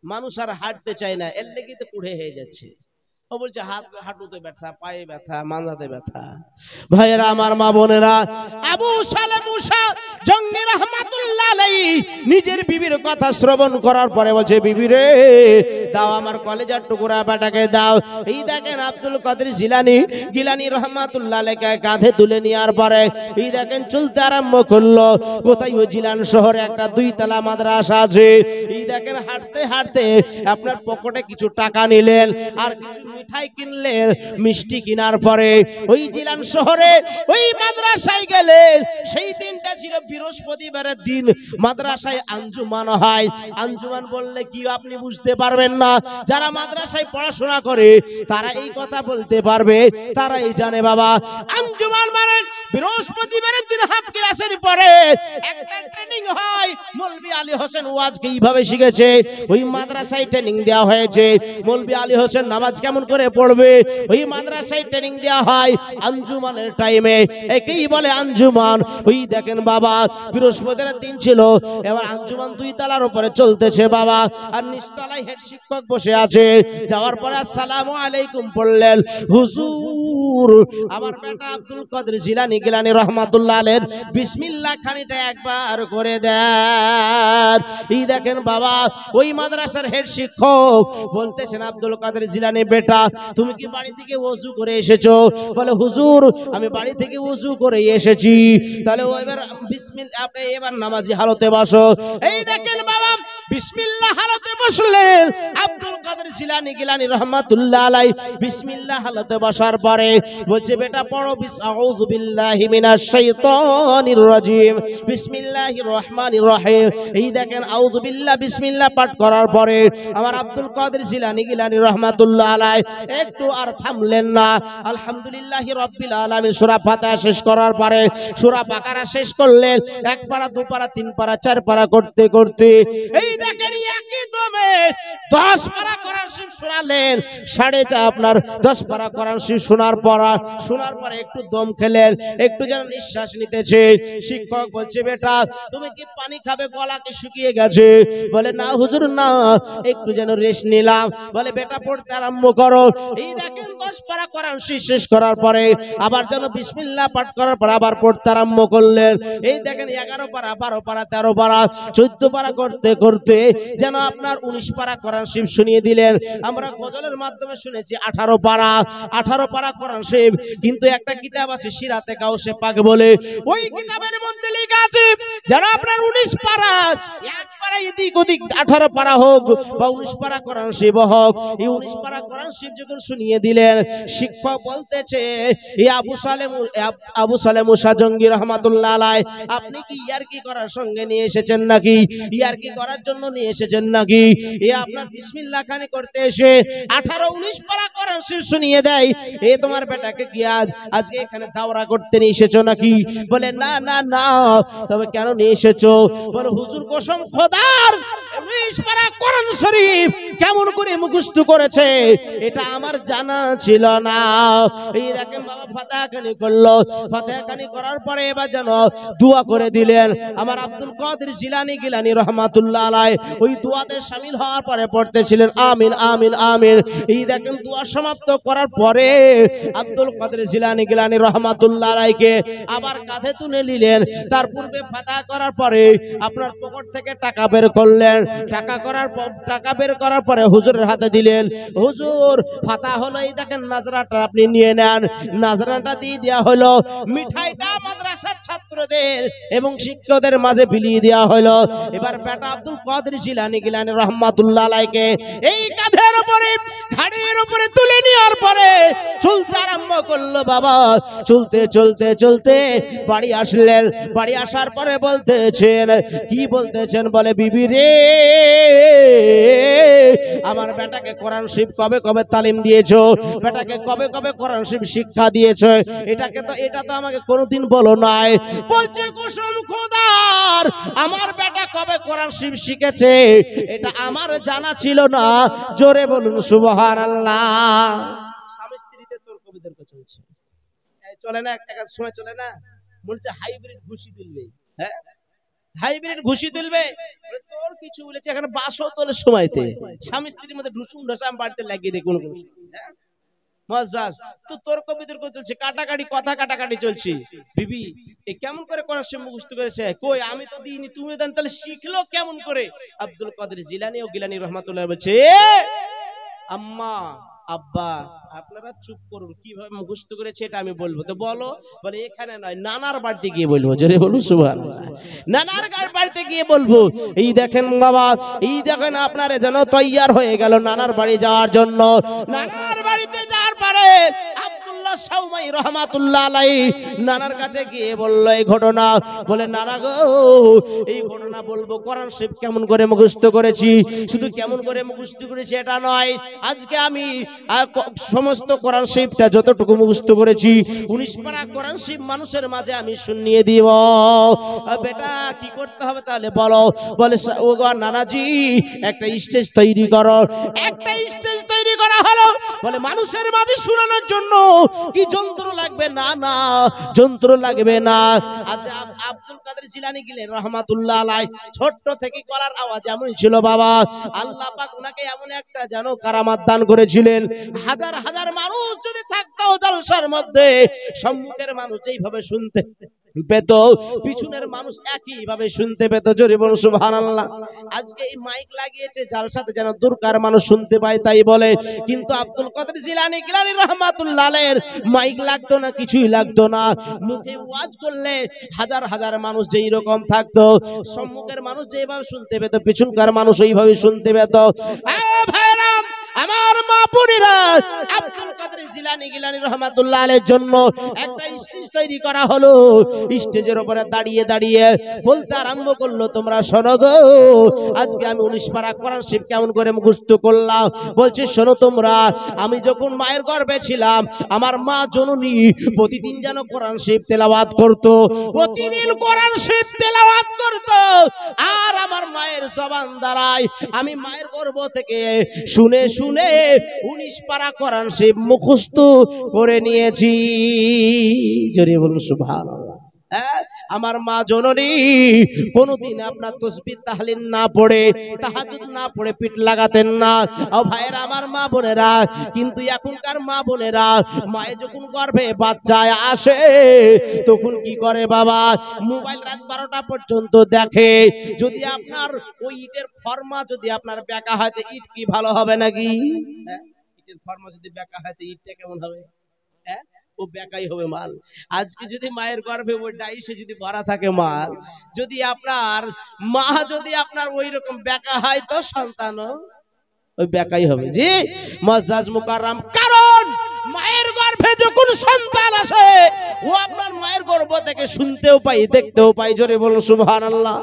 মানুষ আর হাঁটতে চায় না, এর লেগে তো কুড়ে হয়ে যাচ্ছে। ও বলছে হাঁটুতে ব্যথা, পায়ে ব্যথা, মাথাতে ব্যথা। ভাইয়েরা আমার মা বোনেরা, আবু সালেহ মুসা জঙ্গি রাহমাতুল্লাহ আলাইহি নিজের বিবির কথা শ্রবণ করার পরে বলছে, বিবি রে দাও আমার কলেজার টুকরা বেটাকে দাও। এই দেখেন আব্দুল কাদের জিলানী গিলানী রাহমাতুল্লাহ আলাইহি কাঁধে তুলে নেওয়ার পরে এই দেখেন চলতে আরম্ভ করলো। কোথায়? ওই জিলান শহরে একটা 2 তলা মাদ্রাসা আছে। এই দেখেন হাঁটতে হাঁটতে আপনার পকেটে কিছু টাকা নিলেন আর কিছু মিঠাই কিনলেন। মিষ্টি কেনার পরে ওই জিলান শহরে ওই মাদ্রাসায় গেলেন। সেই দিনটা ছিল বৃহস্পতিবারের দিন, মাদ্রাসায় আঞ্জুমান হয়। আঞ্জুমান বললে কি আপনি বুঝতে পারবেন না, যারা মাদ্রাসায় পড়াশোনা করে তারা এই কথা বলতে পারবে, তারাই জানে বাবা। আঞ্জুমান মানে বৃহস্পতিবারের দিন হাফ ক্লাসের পরে একটা ট্রেনিং হয়। মৌলভী আলী হোসেন ওয়াজ কিভাবে শিখেছে, ওই মাদ্রাসায় ট্রেনিং দেওয়া হয়েছে। মৌলভী আলী হোসেন নামাজ কেমন করে পড়বে, ওই মাদ্রাসায় ট্রেনিং দেওয়া হয় আঞ্জুমানের টাইমে। একেই বলে আঞ্জুমান। ওই দেখেন বাবা বৃহস্পতিবার দিন ছিল, এবার আঞ্জুমান 2 তলার উপরে চলতেছে বাবা, আর নিচতলায় হেড শিক্ষক বসে আছে। যাওয়ার পরে আসসালামু আলাইকুম পড়লেন। হুজুর আমার বেটা আব্দুল কাদের জিলানী গিলানী রাহমাতুল্লাহ আলাইহি বিসমিল্লাহ খানিটা একবার করে দেন। এই দেখেন বাবা ওই মাদ্রাসার হেড শিক্ষক বলতেছেন, আব্দুল কাদের জিলানী বেটা তুমি কি বাড়ি থেকে ওযু করে এসেছো? বলে হুজুর আমি বাড়ি থেকে ওযু করে এসেছি। তাহলে এবার বিসমিল্লাহ, এবার নামাজি হালতে বসো। এই দেখেন বাবা বিসমিল্লাহ হালতে বসলেন আব্দুল কাদের জিলানী গিলানী রাহমাতুল্লাহ আলাইহি। বিসমিল্লাহ হালতে বসার পরে বলছে, বেটা পড়ো আউযু বিল্লাহি মিনাশ শাইতানির রাজিম বিসমিল্লাহির রহমানির রহিম। এই দেখেন আউযু বিল্লাহ বিসমিল্লাহ পাঠ করার পরে আমার আব্দুল কাদের জিলানী গিলানী রাহমাতুল্লাহ আলাইহি একটু আর থামলেন না। আলহামদুলিল্লাহি রাব্বিল আলামিন সূরা ফাতিহা শেষ করার পরে সূরা বাকারা শেষ করলেন। 1 পারা 2 পারা 3 পারা 4 পারা করতে করতে এই দেখেন একই দমে 10 পারা কোরআন শরীফ শোনালেন। 4.5 আপনার 10 পারা কোরআন শরীফ শোনার পরে একটু দম খেলেন, একটু যেন নিঃশ্বাস নিতেছে। শিক্ষক বলছে, বেটা তুমি কি পানি খাবে, গলা কি শুকিয়ে গেছে? বলে না হুজুর না, একটু যেন রেস্ট নিলাম। বলে বেটা পড়তে আরম্ভ করো। এই দেখেন 10 পারা কোরআন শরীফ শেষ করার পরে আবার যেন বিসমিল্লাহ পাঠ করার পর আবার পড়তে আরম্ভ করলেন। এই দেখেন 11 পারা 12 পারা 13 পারা 14 পারা করতে করতে যেন আপনার 19 পারা কোরআন শরীফ শুনিয়ে দিলেন। আমরা গজলের মাধ্যমে শুনেছি 18 পারা কোরআন শরীফ, কিন্তু একটা কিতাব আছে সিরাতে গাউসে পাক বলে, ওই কিতাবের মধ্যে লেখা আছে যারা আপনার 19 পারা, এক পারা এদিক ওদিক 18 পারা হোক বা 19 পারা কোরআন শরীফ হোক, এই 19 পারা কোরআন শরীফ যখন শুনিয়ে দিলেন, শিক্ষক বলতেছে, এই আবু সালেহ মুসা জঙ্গি রাহমাতুল্লাহ আলাইহি আপনি কি ইয়ারকি করার সঙ্গে নিয়ে এসেছেন নাকি, ইয়ারকি করার জন্য নিয়ে এসেছেন নাকি? এ আপনার বিসমিল্লাহ খানি করতে এসে 18-19 পারা কোরআন শরীফ শুনিয়ে দেয়, এ তোমার বেটাকে কি আজকে এখানে দাওরা করতে নিয়ে এসেছো নাকি? বলে না না না। তবে কেন নিয়ে এসেছো? বলে হুজুর কসম খোদার 19 পারা কোরআন শরীফ কেমন করে মুখস্থ করেছে এটা আমার জানা ছিল না। এই দেখেন বাবা ফাতিহাখানি করলো। ফাতিহাখানি করার পরে এবার যেন দোয়া করে দিলেন। আমার আব্দুল কাদের জিলানী গিলানী রাহমাতুল্লাহ আলাইহি ওই দোয়াতে শামিল হওয়ার পরে পড়তেছিলেন আমিন আমিন আমিন। এই দেখেন দোয়া সমাপ্ত করার পরে আব্দুল কাদের জিলানী গিলানী রাহমাতুল্লাহ আলাইহিকে আবার কাঁধে তুলে নিলেন। তার পূর্বে ফাতিহা করার পরে আপনার পকেট থেকে টাকা বের করলেন। টাকা বের করার পরে হুজুরের হাতে দিলেন। হুজুর ফাতা হলো, এই দেখেন নাজরাটা আপনি নিয়ে নেন। নাজরাটা দিয়ে দেওয়া হলো। মিঠাইটা মাদ্রাসার ছাত্রদের এবং শিক্ষকদের মাঝে বিলিয়ে দেওয়া হলো। এবার বেটা আব্দুল কাদের জিলানী রহমাতুল্লাহ আলাইহিকে এই কাঁধের উপরে ঘাড়ের উপরে তুলে নেওয়ার পরে চলতে আরম্ভ করলো। বাবা চলতে চলতে চলতে বাড়ি আসলেন। বাড়ি আসার পরে বলতেছেন, কি বলতেছেন? বলে, বিবি রে, আমার বেটাকে কোরআন শরীফ কবে কবে তালিম দিয়েছো, বেটাকে কবে কবে কোরআন শরীফ শিক্ষা দিয়েছো, এটা তো আমাকে কোনোদিন বলো নাই। বলছে, কুসুম খোদার, আমার বেটা কবে কোরআন শরীফ শিখেছে এটা আমার জানা ছিল না। জোরে বলুন সুবহানাল্লাহ। স্বামী স্ত্রীতে তর্ক বিতর্ক চলছে, চলে না? একটা সময় চলে না, বলছে হাইব্রিড ঘুষি তুলবে। হ্যাঁ, হাইব্রিড ঘুষি তুলবে, তোর কিছু বলেছে এখানে বাসও তোলে সময়তে স্বামী স্ত্রীর মধ্যে ঢুসুম ঢাসাম বাড়িতে লাগিয়ে দেয়। কোন মজাজ তো তর্ক বিতর্ক চলছে, কাটাকাটি, কথা কাটাকাটি চলছে। বিবি এ কেমন করে কোরআন শরীফ মুখস্থ করেছে? কই আমি তো দিইনি, তুমি দেন, তাহলে শিখলো কেমন করে? আব্দুল কাদের জিলানী ও গিলানী রহমাতুল্লাহ বলছে, আম্মা আব্বা আপনারা চুপ করুন, কিভাবে মুখস্থ করেছে এটা আমি বলবো। তো বলো। বলে, এখানে নয়, নানার বাড়িতে গিয়ে বলবো। জোরে বলুন সুবহানাল্লাহ। নানার বাড়িতে গিয়ে বলবো। এই দেখেন বাবা, এই দেখেন আপনারা যেন তৈয়ার হয়ে গেল নানার বাড়ি যাওয়ার জন্য। নানার বাড়িতে যাওয়ার পরে আব্দুল্লাহ সাউমাই রহমাতুল্লাহ আলাইহি নানার কাছে গিয়ে বলল এই ঘটনা। বলে, নানা গো, এই ঘটনা বলবো কোরআন শরীফ কেমন করে মুখস্থ করেছি। শুধু কেমন করে মুখস্থ করেছি এটা নয়, আজকে আমি সমস্ত কোরআন শরীফটা যতটুকু মুখস্থ করেছি 19 পারা কোরআন শরীফ মানুষের মাঝে আমি শুনিয়ে দিব। বেটা কি করতে হবে তাহলে বলো। বলে, ও গো নানাজি, একটা স্টেজ তৈরি করো। একটা স্টেজ তৈরি করা হলো। বলে, মানুষের মাঝে শোনানোর জন্য কি যন্ত্র লাগবে? না না, যন্ত্র লাগবে না। আজ আব্দুল কাদের জিলানী গিলেন রহমাতুল্লাহ আলাইহি ছোট্ট থেকে গলার আওয়াজ এমন ছিল বাবা, আল্লাহ পাক ওনাকে এমন একটা যেন কারামাত দান করেছিলেন। হাজার হাজার মানুষ যদি থাকতো জলসার মধ্যে, সম্মুখের মানুষ এইভাবে শুনতে পেত, পিছনের মানুষ একই ভাবে শুনতে পেত। জোরে বলুন সুবহানাল্লাহ। আজকে এই মাইক লাগিয়েছে জালসাতে যেন দূরকার মানুষ শুনতে পায় তাই বলে, কিন্তু আব্দুল কাদের জিলানী গিলানী রহমাতুল্লাহ আলাইহির মাইক লাগতো না, কিছুই লাগতো না। মুখে ওয়াজ করলে হাজার হাজার মানুষ যেই রকম থাকতো, সম্মুখের মানুষ যেভাবে শুনতে পেত, পিছনকার মানুষ ওইভাবে শুনতে পেত। ভাইরা আমার মা বোনেরা, আব্দুল কাদের জিলানী গিলানী রহমাতুল্লাহ আলাইহির জন্য একটা স্টেজ তৈরি করা হলো। স্টেজের উপরে দাঁড়িয়ে দাঁড়িয়ে বলতে আরম্ভ করলো, তোমরা শোনো গো, আজকে আমি 19 পারা কোরআন শরীফ কেমন করে মুখস্থ করলাম। বলছে, শোনো তোমরা, আমি যখন মায়ের গর্ভে ছিলাম, আমার মা জননী প্রতিদিন যেন কোরআন শরীফ তেলাওয়াত করত, প্রতিদিন কোরআন শরীফ তেলাওয়াত করত। আর আমার মায়ের জবান দ্বারাই আমি মায়ের গর্ভ থেকে শুনে শুনে 19 পারা কোরআন শরীফ মুখস্থ করে নিয়েছি। জোরে বলুন সুবহানাল্লাহ। আমার মা জননী কোনদিন আপনার তাসবিহ তাহলিল না পড়ে, তাহাজ্জুদ না পড়ে পিঠ লাগাতেন না। ও ভাইরা, আমার মা বোনেরা, কিন্তু এখনকার মা বোনেরা মায়ে যখন গর্ভে বাচ্চায় আসে তখন কি করে বাবা, মোবাইল রাত 12টা পর্যন্ত দেখে। যদি আপনার ওই ইটের ফর্মা যদি আপনার বেঁকা হয় তো ইট কি ভালো হবে নাকি? ইটের ফর্মা যদি বেঁকা হয় তো ইটটা কেমন হবে? ও বেকাই হবে মাল। আজকে যদি মায়ের গর্ভে ওই ডাইসে যদি ভরা থাকে মাল, যদি আপনার মা যদি আপনার ওই রকম বেকা হয় তো সন্তানও ওই বেকাই হবে। জি মুআজ্জাজ মুকাররম, কারণ মায়ের গর্ভে যখন সন্তান আসে ও আপনার মায়ের গর্ভ থেকে শুনতেও পাই, দেখতেও পাই। জোরে বলুন সুবহানাল্লাহ।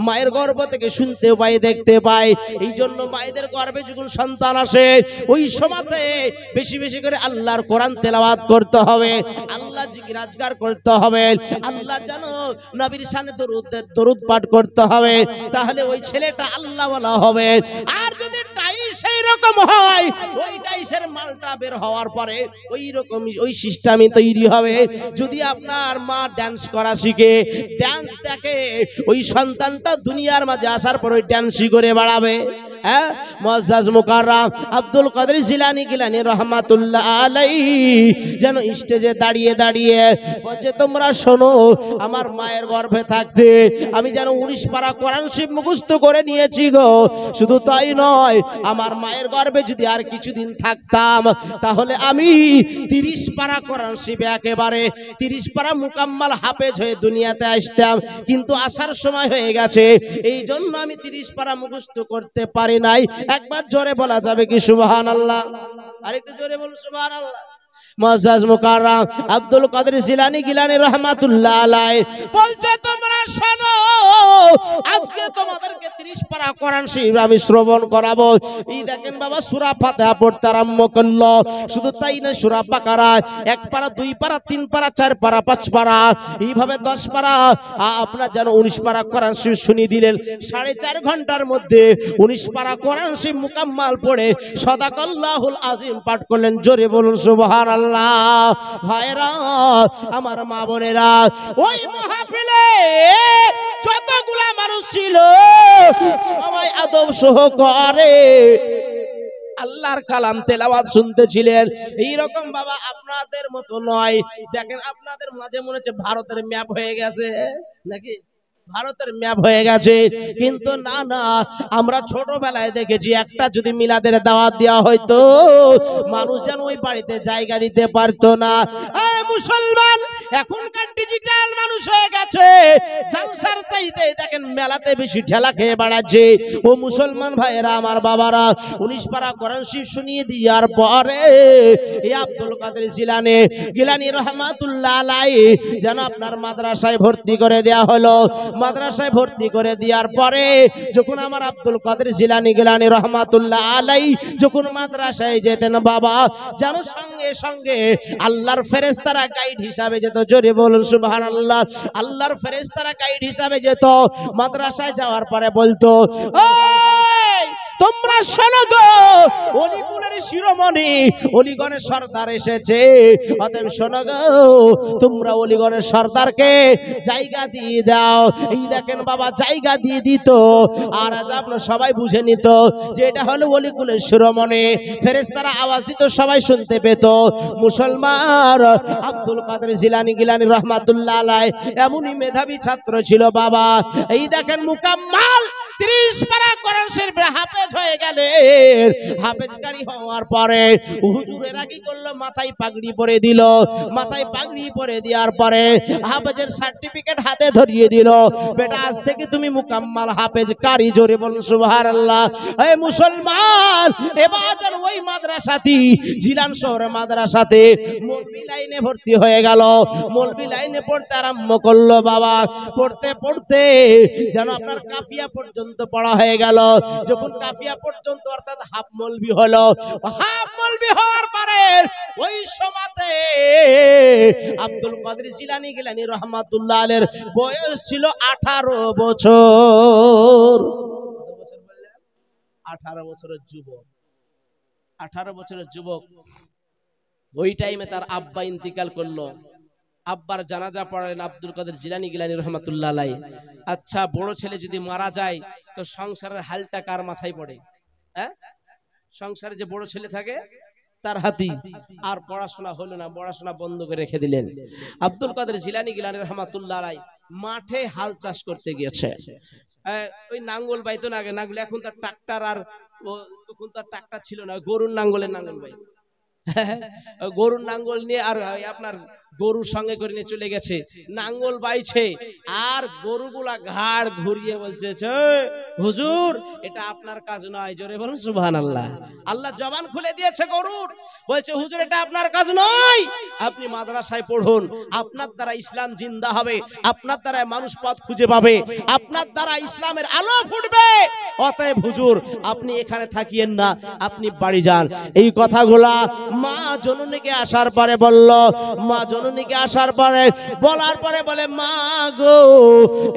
মায়ের গর্ভ থেকে শুনতেও পাই, দেখতে পাই। এই জন্য মায়েদের গর্ভে যখন সন্তান আসে ওই সময়তে বেশি বেশি করে আল্লাহর কোরআন তেলাওয়াত করতে হবে, আল্লাহ জিকির আজকার করতে হবে, আল্লাহ যেন নবীর শানে দরুদ পাঠ করতে হবে, তাহলে ওই ছেলেটা আল্লাহওয়ালা হবে। আর যদি সেই রকম হয়, ওই ডাইসের মালটা বের হওয়ার পরে ওই রকম ওই সিস্টেমই তৈরি হবে। যদি আপনার মা ডান্স করা শিখে, ডান্স দেখে, ওই সন্তানটা দুনিয়ার মাঝে আসার পর ওই ডান্সই করে বাড়াবে। মুআজ্জাজ মুকাররম আব্দুল কাদের জিলানী গিলানী রহমাতুল্লাহ আলাইহি যেন স্টেজে দাঁড়িয়ে দাঁড়িয়ে বলছে, তোমরা শোনো, আমার মায়ের গর্ভে থাকতে আমি যেন 19 পারা কোরআন শরীফ মুখস্থ করে নিয়েছি গো। শুধু তাই নয়, আমার মায়ের গর্ভে যদি আর কিছুদিন থাকতাম তাহলে আমি 30 পারা কোরআন শরীফ একেবারে 30 পারা মুকাম্মাল হাফেজ হয়ে দুনিয়াতে আসতাম, কিন্তু আসার সময় হয়ে গেছে, এই জন্য আমি 30 পারা মুখস্থ করতে পারি নাই। একবার জোরে বলা যাবে কি সুবহানাল্লাহ? আরেকটু জোরে বলুন সুবহানাল্লাহ। মুআজ্জাজ মুকাররম আব্দুল কাদের জিলানী গিলানী রহমাতুল্লাহ আলাইহি বলছে, তোমরা শোনো, আজকে তোমাদেরকে 30 পারা কোরআন শরীফ আমি শ্রবণ করাবো। এই দেখেন বাবা, সূরা ফাতিহা পড়তে আরম্ভ করলো। শুধু তাই না, সূরা বাকারা 1 পারা 2 পারা 3 পারা 4 পারা 5 পারা এইভাবে 10 পারা আপনার যেন 19 পারা কোরআন শরীফ শুনিয়ে দিলেন। 4.5 ঘন্টার মধ্যে 19 পারা কোরআন শরীফ মুকাম্মাল পড়ে সাদাকাল্লাহুল আযীম পাঠ করলেন। জোরে বলুন সুবহানাল্লাহ। ভাইরা আমার, মা বোনেরা, ওই মাহফিলে যতগুলা মানুষ ছিল সবাই আদব সহকারে আল্লাহর কালাম তেলাওয়াত শুনতেছিলেন। এইরকম বাবা আপনাদের মতো নয়। দেখেন, আপনাদের মাঝে মনে হচ্ছে ভারতের ম্যাপ হয়ে গেছে নাকি, ভারতের ম্যাপ হয়ে গেছে, কিন্তু না না, আমরা ছোটবেলায় দেখেছি একটা যদি মিলাদের দাওয়াত দেওয়া হয়তো মানুষ যেন ওই বাড়িতে জায়গা দিতে পারতো না। মুসলমান এখনকার ডিজিটাল মানুষ হয়ে গেছে, জালসার চাইতে দেখেন মেলাতে বেশি ঠেলা খেয়ে বেড়াচ্ছে। ও মুসলমান ভাইয়েরা, আমার বাবারা, 19 পারা কোরআন শরীফ শুনিয়ে দেওয়ার পরে এই আব্দুল কাদের জিলানী গিলানী রহমাতুল্লাহ আলাইহি যেন আপনার মাদ্রাসায় ভর্তি করে দেয়া হলো। মাদ্রাসায় ভর্তি করে দেওয়ার পরে যখন আমার আব্দুল কাদের জিলানী গিলানী রহমাতুল্লাহ আলাইহি যখন মাদ্রাসায় যেতেন বাবা, যেন সঙ্গে সঙ্গে আল্লাহর ফেরেশতারা গাইড হিসাবে যেত। জোরে বলুন সুবহানাল্লাহ। আল্লাহর ফেরেশতারা গাইড হিসাবে যেত। মাদ্রাসায় যাওয়ার পরে বলতো, তোমরা শোনো গো, অলিগুলের শিরোমণি অলিগণের সর্দার এসেছে, অতএব শোনো গো, তোমরা অলিগণের সর্দারকে জায়গা দিয়ে দাও। এই দেখেন বাবা, জায়গা দিয়ে দিত, আর আজ আপনারা সবাই বুঝে নিত যে এটা হলো অলিগুলের শিরোমণি। ফেরেশতারা আওয়াজ দিত, সবাই শুনতে পেত। মুসলমান আব্দুল কাদের জিলানী গিলানী রহমাতুল্লাহ আলাইহি এমনই মেধাবী ছাত্র ছিল বাবা। এই দেখেন, মুকাম্মাল 30 পারা কোরআন শরীফ হাফেজ হয়ে গেলেন। হাফেজকারী হওয়ার পরে হুজুরেরা কি করলো, মাথায় পাগড়ি পরে দিল। মাথায় পাগড়ি পরে দেওয়ার পরে হাফেজের সার্টিফিকেট হাতে ধরিয়ে দিল, বেটা আজ থেকে তুমি মুকাম্মাল হাফেজ কারি। জোরে বলুন সুবহানাল্লাহ। এই মুসলমান, এবার যেন ওই মাদ্রাসাটি জিলান শহরের মাদ্রাসাতে মৌলভী লাইনে ভর্তি হয়ে গেল। মৌলভী লাইনে পড়তে আরম্ভ করলো বাবা। পড়তে পড়তে যেন আপনার কাফিয়া পর্যন্ত পড়া হয়ে গেল। যখন কাফিয়া পর্যন্ত অর্থাৎ হাফ মৌলভী হলো, হাফ মৌলভী হওয়ার পরে ওই সময়তে আব্দুল কাদের জিলানী গিলানী রহমাতুল্লাহ আলাইহির বয়স ছিল 18 বছর। 18 বছরের যুবক, 18 বছরের যুবক। ওই টাইমে তার আব্বা ইন্তিকাল করলো। আব্বার জানাজা পড়ালেন আব্দুল কাদের জিলানী গিলানী রহমাতুল্লাহ আলাইহি। আচ্ছা, বড় ছেলে যদি মারা যায় তো সংসারের হালটা কার মাথায় পড়ে? হ্যাঁ, সংসারে যে বড় ছেলে থাকে তার হাতি। আর পড়াশোনা হলো না, পড়াশোনা বন্ধ করে রেখে দিলেন। আব্দুল কাদের জিলানী গিলানী রহমাতুল্লাহ আলাইহি মাঠে হাল চাষ করতে গিয়েছে। ওই নাঙ্গল বাইতো না আগে, নাঙ্গল, এখন তার ট্রাক্টর, আর তখন তার ট্রাক্টর ছিল না, গরুর নাঙ্গলের নাঙ্গল বাই। গরুর নাঙ্গল নিয়ে আর আপনার গরুর সঙ্গে করে নিয়ে চলে গেছে, নাঙ্গল বাইছে, আর গরুগুলা ঘাড় ঘুরিয়ে বলছে, হুজুর এটা আপনার কাজ নয়। জোরে বলুন সুবহানাল্লাহ। আল্লাহ জবান খুলে দিয়েছে গরুর, বলছে হুজুর এটা আপনার কাজ নয়, আপনি মাদ্রাসায় পড়ুন, আপনার দ্বারা ইসলাম জিন্দা হবে, আপনার দ্বারা মানুষ পথ খুঁজে পাবে, আপনার দ্বারা ইসলামের আলো ফুটবে, অতএব হুজুর আপনি এখানে থাকিয়েন না, আপনি বাড়ি যান। এই কথাগুলা মা জননীকে আসার পরে বলল। মা জননীকে আসার পরে বলার পরে বলে, মা গো,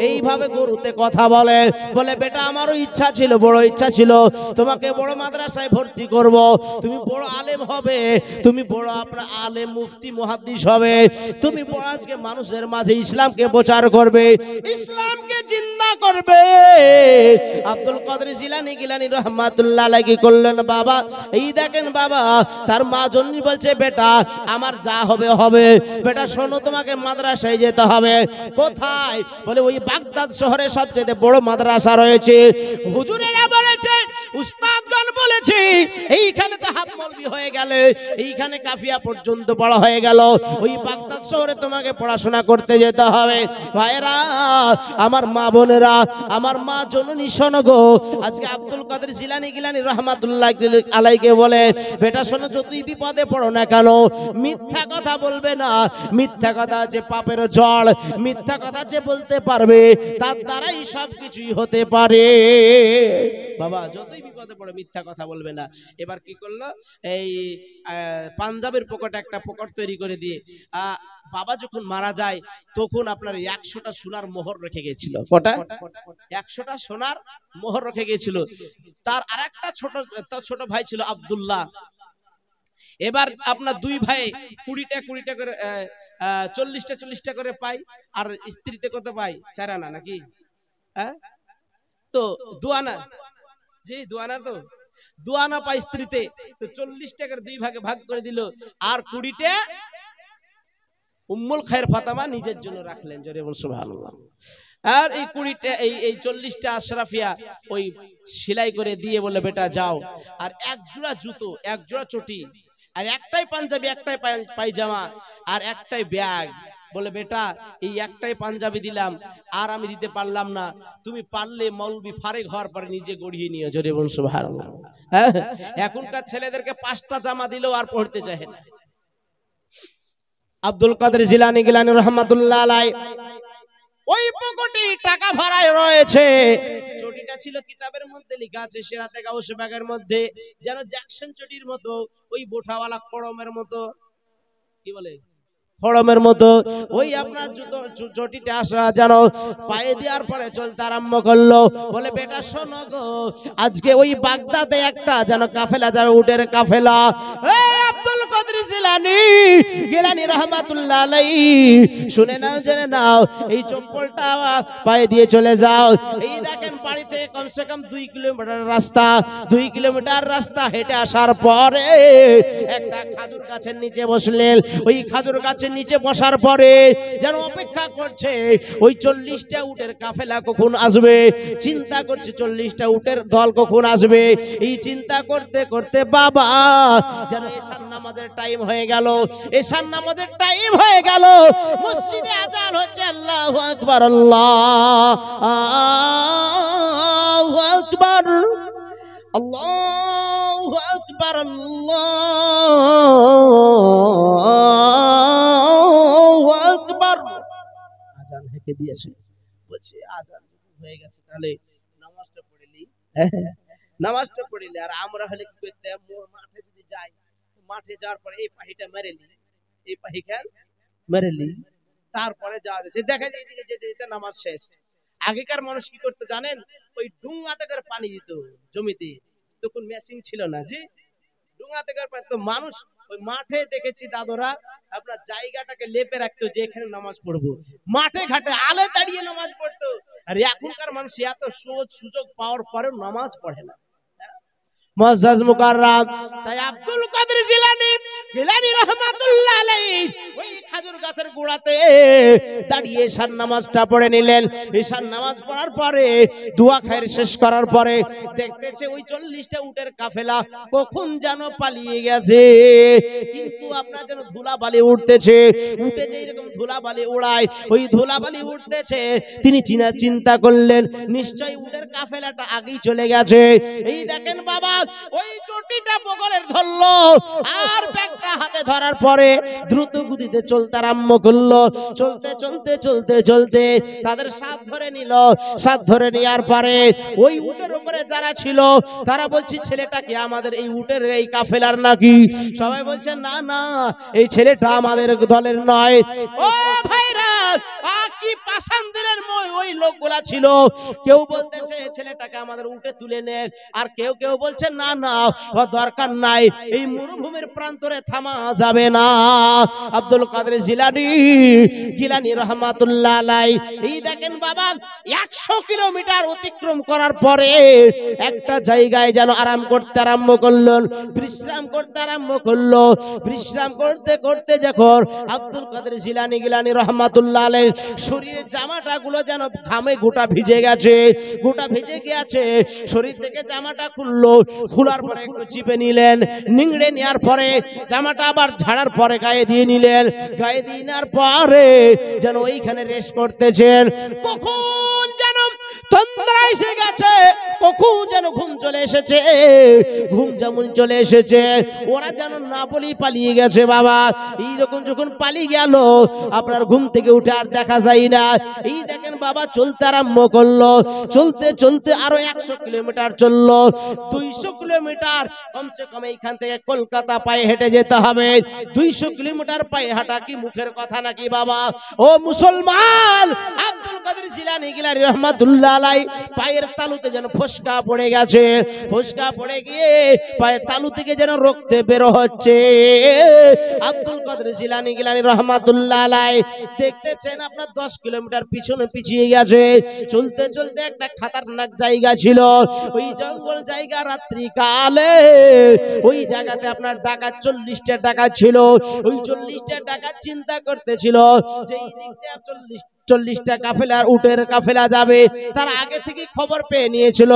এইভাবে গরুতে কথা বলে, বলে বেটা আমারও ইচ্ছা ছিল, বড় ইচ্ছা ছিল তোমাকে বড় মাদ্রাসায় ভর্তি করব, তুমি বড় আলেম হবে, তুমি বড় আপনার আলেম মুফতি মুহাদ্দিস হবে, তুমি বড় আজকে মানুষের মাঝে ইসলামকে প্রচার করবে, ইসলামকে জিন্দা করবে। আব্দুল কাদের জিলানী গিলানী রহমাতুল্লাহ আলাইহি কি করলেন বাবা, এই দেখেন বাবা তার মা জননী বলছে বেটা আমার যা হবে হবে, বেটা শোনো তোমাকে মাদ্রাসায় যেতে হবে। কোথায়? বলে ওই বাগদাদ শহরে সবচেয়ে বড় মাদ্রাসা রয়েছে। হুজুরেরা বলেছে, উস্তাদগণ বলেছে, এইখানে তো হাফ মৌলবি হয়ে গেল, এইখানে কাফিয়া পর্যন্ত পড়া হয়ে গেল, ওই বাগদাদ শহরে তোমাকে পড়াশোনা করতে যেতে হবে। ভাইরা আমার মা বোনেরা, আমার মা জননী শোনো গো, আজকে আব্দুল কাদের জিলানী গিলানী রহমাতুল্লাহ আলাইকে বলে বেটা শোনো, যতই বিপদে পড়ো না কেন মিথ্যা কথা বলবে না। মিথ্যা কথা যে পাপের জড়, মিথ্যা কথা যে বলতে পারবে তার দ্বারাই সব কিছুই হতে পারে। বাবা যতই বিপদে পড়ে মিথ্যা কথা বলবে না। এবার কি করলো, এই পাঞ্জাবের পকেটে একটা পকেট তৈরি করে দিয়ে বাবা যখন মারা যায় তখন আপনার 100টা সোনার মোহর রেখে গেছিল। কটা? 100টা সোনার মোহর রেখে গেছিল। তার আরেকটা ছোট ভাই ছিল আব্দুল্লাহ। এবার আপনার দুই ভাই 20টা করে 40টা করে পাই, আর স্ত্রীতে কত পাই? 4 আনা নাকি? হ্যাঁ তো 2 আনা, জি 2 আনা, তো 2 আনা পাই স্ত্রীতে। তো 40টা করে দুই ভাগে ভাগ করে দিল, আর 20টা উম্মুল খায়ের ফাতেমা নিজের জন্য রাখলেন। জোরে বল সুবহানাল্লাহ। আর এই 20টা এই 40টা আশরাফিয়া ওই সেলাই করে দিয়ে বলে বেটা যাও, আর এক জোড়া জুতো, এক জোড়া চটি, আর একটাই পাঞ্জাবি, একটাই পায়জামা, আর একটাই ব্যাগ। বলে বেটা এই একটাই পাঞ্জাবি দিলাম, আর আমি দিতে পারলাম না, তুমি পারলে মৌলবি ফারেক হওয়ার পরে নিজে গড়িয়ে নিও। জোরে বল সুবহানাল্লাহ। এখনকার ছেলেদেরকে 5টা জামা দিলেও আর পড়তে চায় না। আব্দুল কাদের জিলানী গিলানী রহমাতুল্লাহ আলাইহি ওই পকেটে টাকা ভরায় রয়েছে। চটিটা ছিল কিতাবের মধ্যে লেখা আছে সিরাতে গাউসে বাগের মধ্যে, যেন জ্যাকসন চটির মতো, ওই বোঠাওয়ালা খড়মের মতো, কি বলে খড়মের মতো, ওই আপনার চটিটা আসা যেন পায়ে দেওয়ার পরে চলতে আরম্ভ করলো। বলে বেটা শোনো গো, আজকে ওই বাগদাদে একটা যেন কাফেলা যাবে, উটের কাফেলা। আব্দুল কাদের জিলানী গিলানী রাহমাতুল্লাহ আলাইহি শুনে নাও, জেনে নাও, এই চপ্পলটা পায়ে দিয়ে চলে যাও। এই দেখেন বাড়ি থেকে কমসে কম 2 কিলোমিটার রাস্তা, 2 কিলোমিটার রাস্তা হেঁটে আসার পরে একটা খাজুর গাছের নিচে বসলেন। ওই খাজুর গাছের নিচে বসার পরে যেন অপেক্ষা করছে ওই 40টা উটের কাফেলা কখন আসবে, চিন্তা করছে 40টা উটের দল কখন আসবে। এই চিন্তা করতে করতে বাবা যেন এশার নামাজের টাইম হয়ে গেল, এশার নামাজের টাইম হয়ে গেল, মসজিদে আজান হচ্ছে, আল্লাহু আকবার, আল্লাহু আকবার, আল্লাহু আকবার, আল্লাহু আকবার। আজান হেঁকে দিয়েছে, বলছে আজান হয়ে গেছে, তাহলে নামাজটা পড়ে নি, নামাজটা পড়ে নি। আর আমরা হলে কি করতাম, মাঠে যদি যাই, মাঠে যাওয়ার পরে এই পাহিটা মেরে নি, এই পাহিটা মেরে নি, তারপরে যাওয়া যাচ্ছে, দেখা যায় এদিকে যেতে যেতে নামাজ শেষ। আগেকার মানুষ কি করতে জানেন, ওই ডুঙ্গাতে করে পানি দিত জমিতে, তখন মেশিন ছিল না, যে ডুঙ্গাতে করে পানি। তো মানুষ ওই মাঠে দেখেছি দাদুরা আপনার জায়গাটাকে লেপে রাখতো যে এখানে নামাজ পড়বো, মাঠে ঘাটে আলে দাঁড়িয়ে নামাজ পড়তো। আর এখনকার মানুষ এত সুযোগ পাওয়ার পরেও নামাজ পড়ে না। মুআজ্জাজ মুকাররম, তাই আব্দুল কাদের জিলানী গিলানী রাহমাতুল্লাহ আলাইহি ওই খাজুর গাছের গোড়াতে দাঁড়িয়ে ঈশার নামাজটা পড়ে নিলেন। ঈশার নামাজ পড়ার পরে দোয়া খায়ের শেষ করার পরে দেখতেছে ওই 40টা উটের কাফেলা কখন যেন পালিয়ে গেছে। কিন্তু আপনার যেন ধুলাবালি উঠতেছে, উঠে যে এরকম ধুলাবালি উড়ায়, ওই ধুলাবালি উঠতেছে। তিনি চিন্তা করলেন নিশ্চয়ই উটের কাফেলাটা আগেই চলে গেছে। এই দেখেন বাবা ওই চটিটা বগলের ধরলো, আর ব্যাগটা হাতে ধরার পরে দ্রুত গতিতে চলতে আরম্ভ করলো। চলতে চলতে চলতে চলতে তাদের সাথ ধরে নিল। সাথ ধরে নেওয়ার পরে ওই উটের উপরে যারা ছিল তারা বলছে ছেলেটা কি আমাদের এই উটের এই কাফেলার নাকি? সবাই বলছে না না, এই ছেলেটা আমাদের দলের নয়। ও ভাইরা কি পাষাণদের ওই লোকগুলা ছিল। কেউ বলতেছে ছেলেটাকে আমাদের উঠে তুলে নেন, আর কেউ কেউ বলছে না না দরকার নাই, এই মরুভূমির প্রান্তরে থামা যাবে না। আব্দুল কাদের জিলানী রহমাতুল্লাহ আলাইহি এই দেখেন বাবা 100 কিলোমিটার অতিক্রম করার পরে একটা জায়গায় যেন আরাম করতে আরম্ভ করলেন, বিশ্রাম করতে আরম্ভ করলো। বিশ্রাম করতে করতে যখন আব্দুল কাদের জিলানী রহমাতুল্লাহ আলাইহি শরীরের জামাটা গুলো যেন ঘামে গোটা ভিজে গেছে, গোটা ভিজে গেছে, শরীর থেকে জামাটা খুললো, খোলার পরে একটু চিপে নিলেন, নিংড়ে নেওয়ার পরে জামাটা আবার ঝাড়ার পরে গায়ে দিয়ে নিলেন, গায়ে দিয়ে নেওয়ার পরে যেন ওইখানে রেস্ট করতেছেন। কখন যেন তন্দ্রা এসে গেছে, কখন যেন ঘুম চলে এসেছে, ঘুম যেমন চলে এসেছে ওরা যেন না বলেই পালিয়ে গেছে বাবা। এইরকম যখন পালিয়ে গেল আপনার ঘুম থেকে উঠে আর দেখা যায় না। এই দেখেন বাবা চলতে আরম্ভ করলো, চলতে চলতে আরো 100 কিলোমিটার চললো, 200 কিলোমিটার কমসে কম এইখান থেকে কলকাতা পায়ে হেঁটে যেতে হবে। 200 কিলোমিটার পায়ে হাঁটা কি মুখের কথা নাকি বাবা? ও মুসলমান, আব্দুল কাদের জিলানী রহমাতুল্লাহ আলাইহি পায়ের তালুতে যেন ফসকা পড়ে গেছে, ফসকা পড়ে গিয়ে পায়ের তালু থেকে যেন রক্ত বের হচ্ছে। আব্দুল কাদের জিলানী রহমাতুল্লাহ আলাইহি দেখতেছেন আপনার 10 কিলোমিটার পিছনে পিছিয়ে গেছে। চলতে চলতে একটা খতরনাক জায়গা ছিল, ওই জঙ্গল জায়গা, রাত্রি কালে ওই জায়গাতে আপনার ডাকাত 40টা ডাকাত ছিল। ওই 40টা ডাকাত চিন্তা করতেছিল যে এই দিক দিয়ে 40টা কাফেলার উটের কাফেলা যাবে, তারা আগে থেকে খবর পেয়ে নিয়েছিল,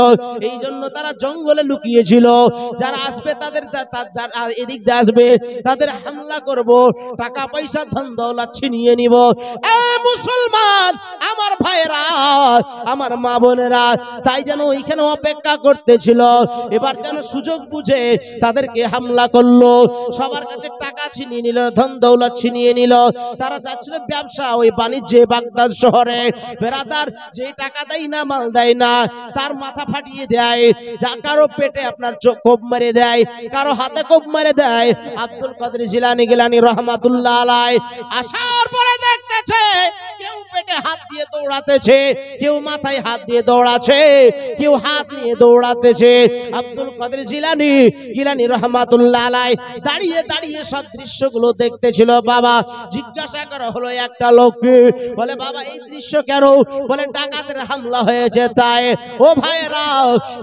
এই জন্য তারা জঙ্গলে লুকিয়েছিল। যারা আসবে তাদের এদিক দিয়ে আসবে তাদের হামলা করব, টাকা পয়সা ধন দৌলত ছিনিয়ে নিব। এ মুসলমান আমার ভাইরা, আমার মা বোনেরা, তাই যেন ওইখানে অপেক্ষা করতেছিল। এবার যেন সুযোগ বুঝে তাদেরকে হামলা করলো, সবার কাছে টাকা ছিনিয়ে নিল, ধন দৌলত ছিনিয়ে নিল। তারা যাচ্ছিল ব্যবসা, ওই বাণিজ্যে বাগদাদ শহরে। বেরাদার যে টাকা দেয় না, মাল দেয় না, তার মাথা ফাটিয়ে দেয়, যা কারো পেটে আপনার চোখ কোপ মেরে দেয়, কারো হাতে কোপ মেরে দেয়। আব্দুল কাদের জিলানী রহমাতুল্লাহ আলাইহি আসার পরে দেখতেছে কেউ পেটে হাত দিয়ে দৌড়াতেছে, কেউ মাথায় হাত দিয়ে দৌড়াচ্ছে, কেউ হাত নিয়ে দৌড়াতেছে। আব্দুল কাদের জিলানী রহমাতুল্লাহ আলাইহি দাঁড়িয়ে দাঁড়িয়ে সব দৃশ্যগুলো দেখতেছিল বাবা। জিজ্ঞাসা করা হলো একটা লোককে, বলে বাবা এই দৃশ্য কেন? বলে ডাকাতের হামলা হয়েছে তাই। ও ভাইরা,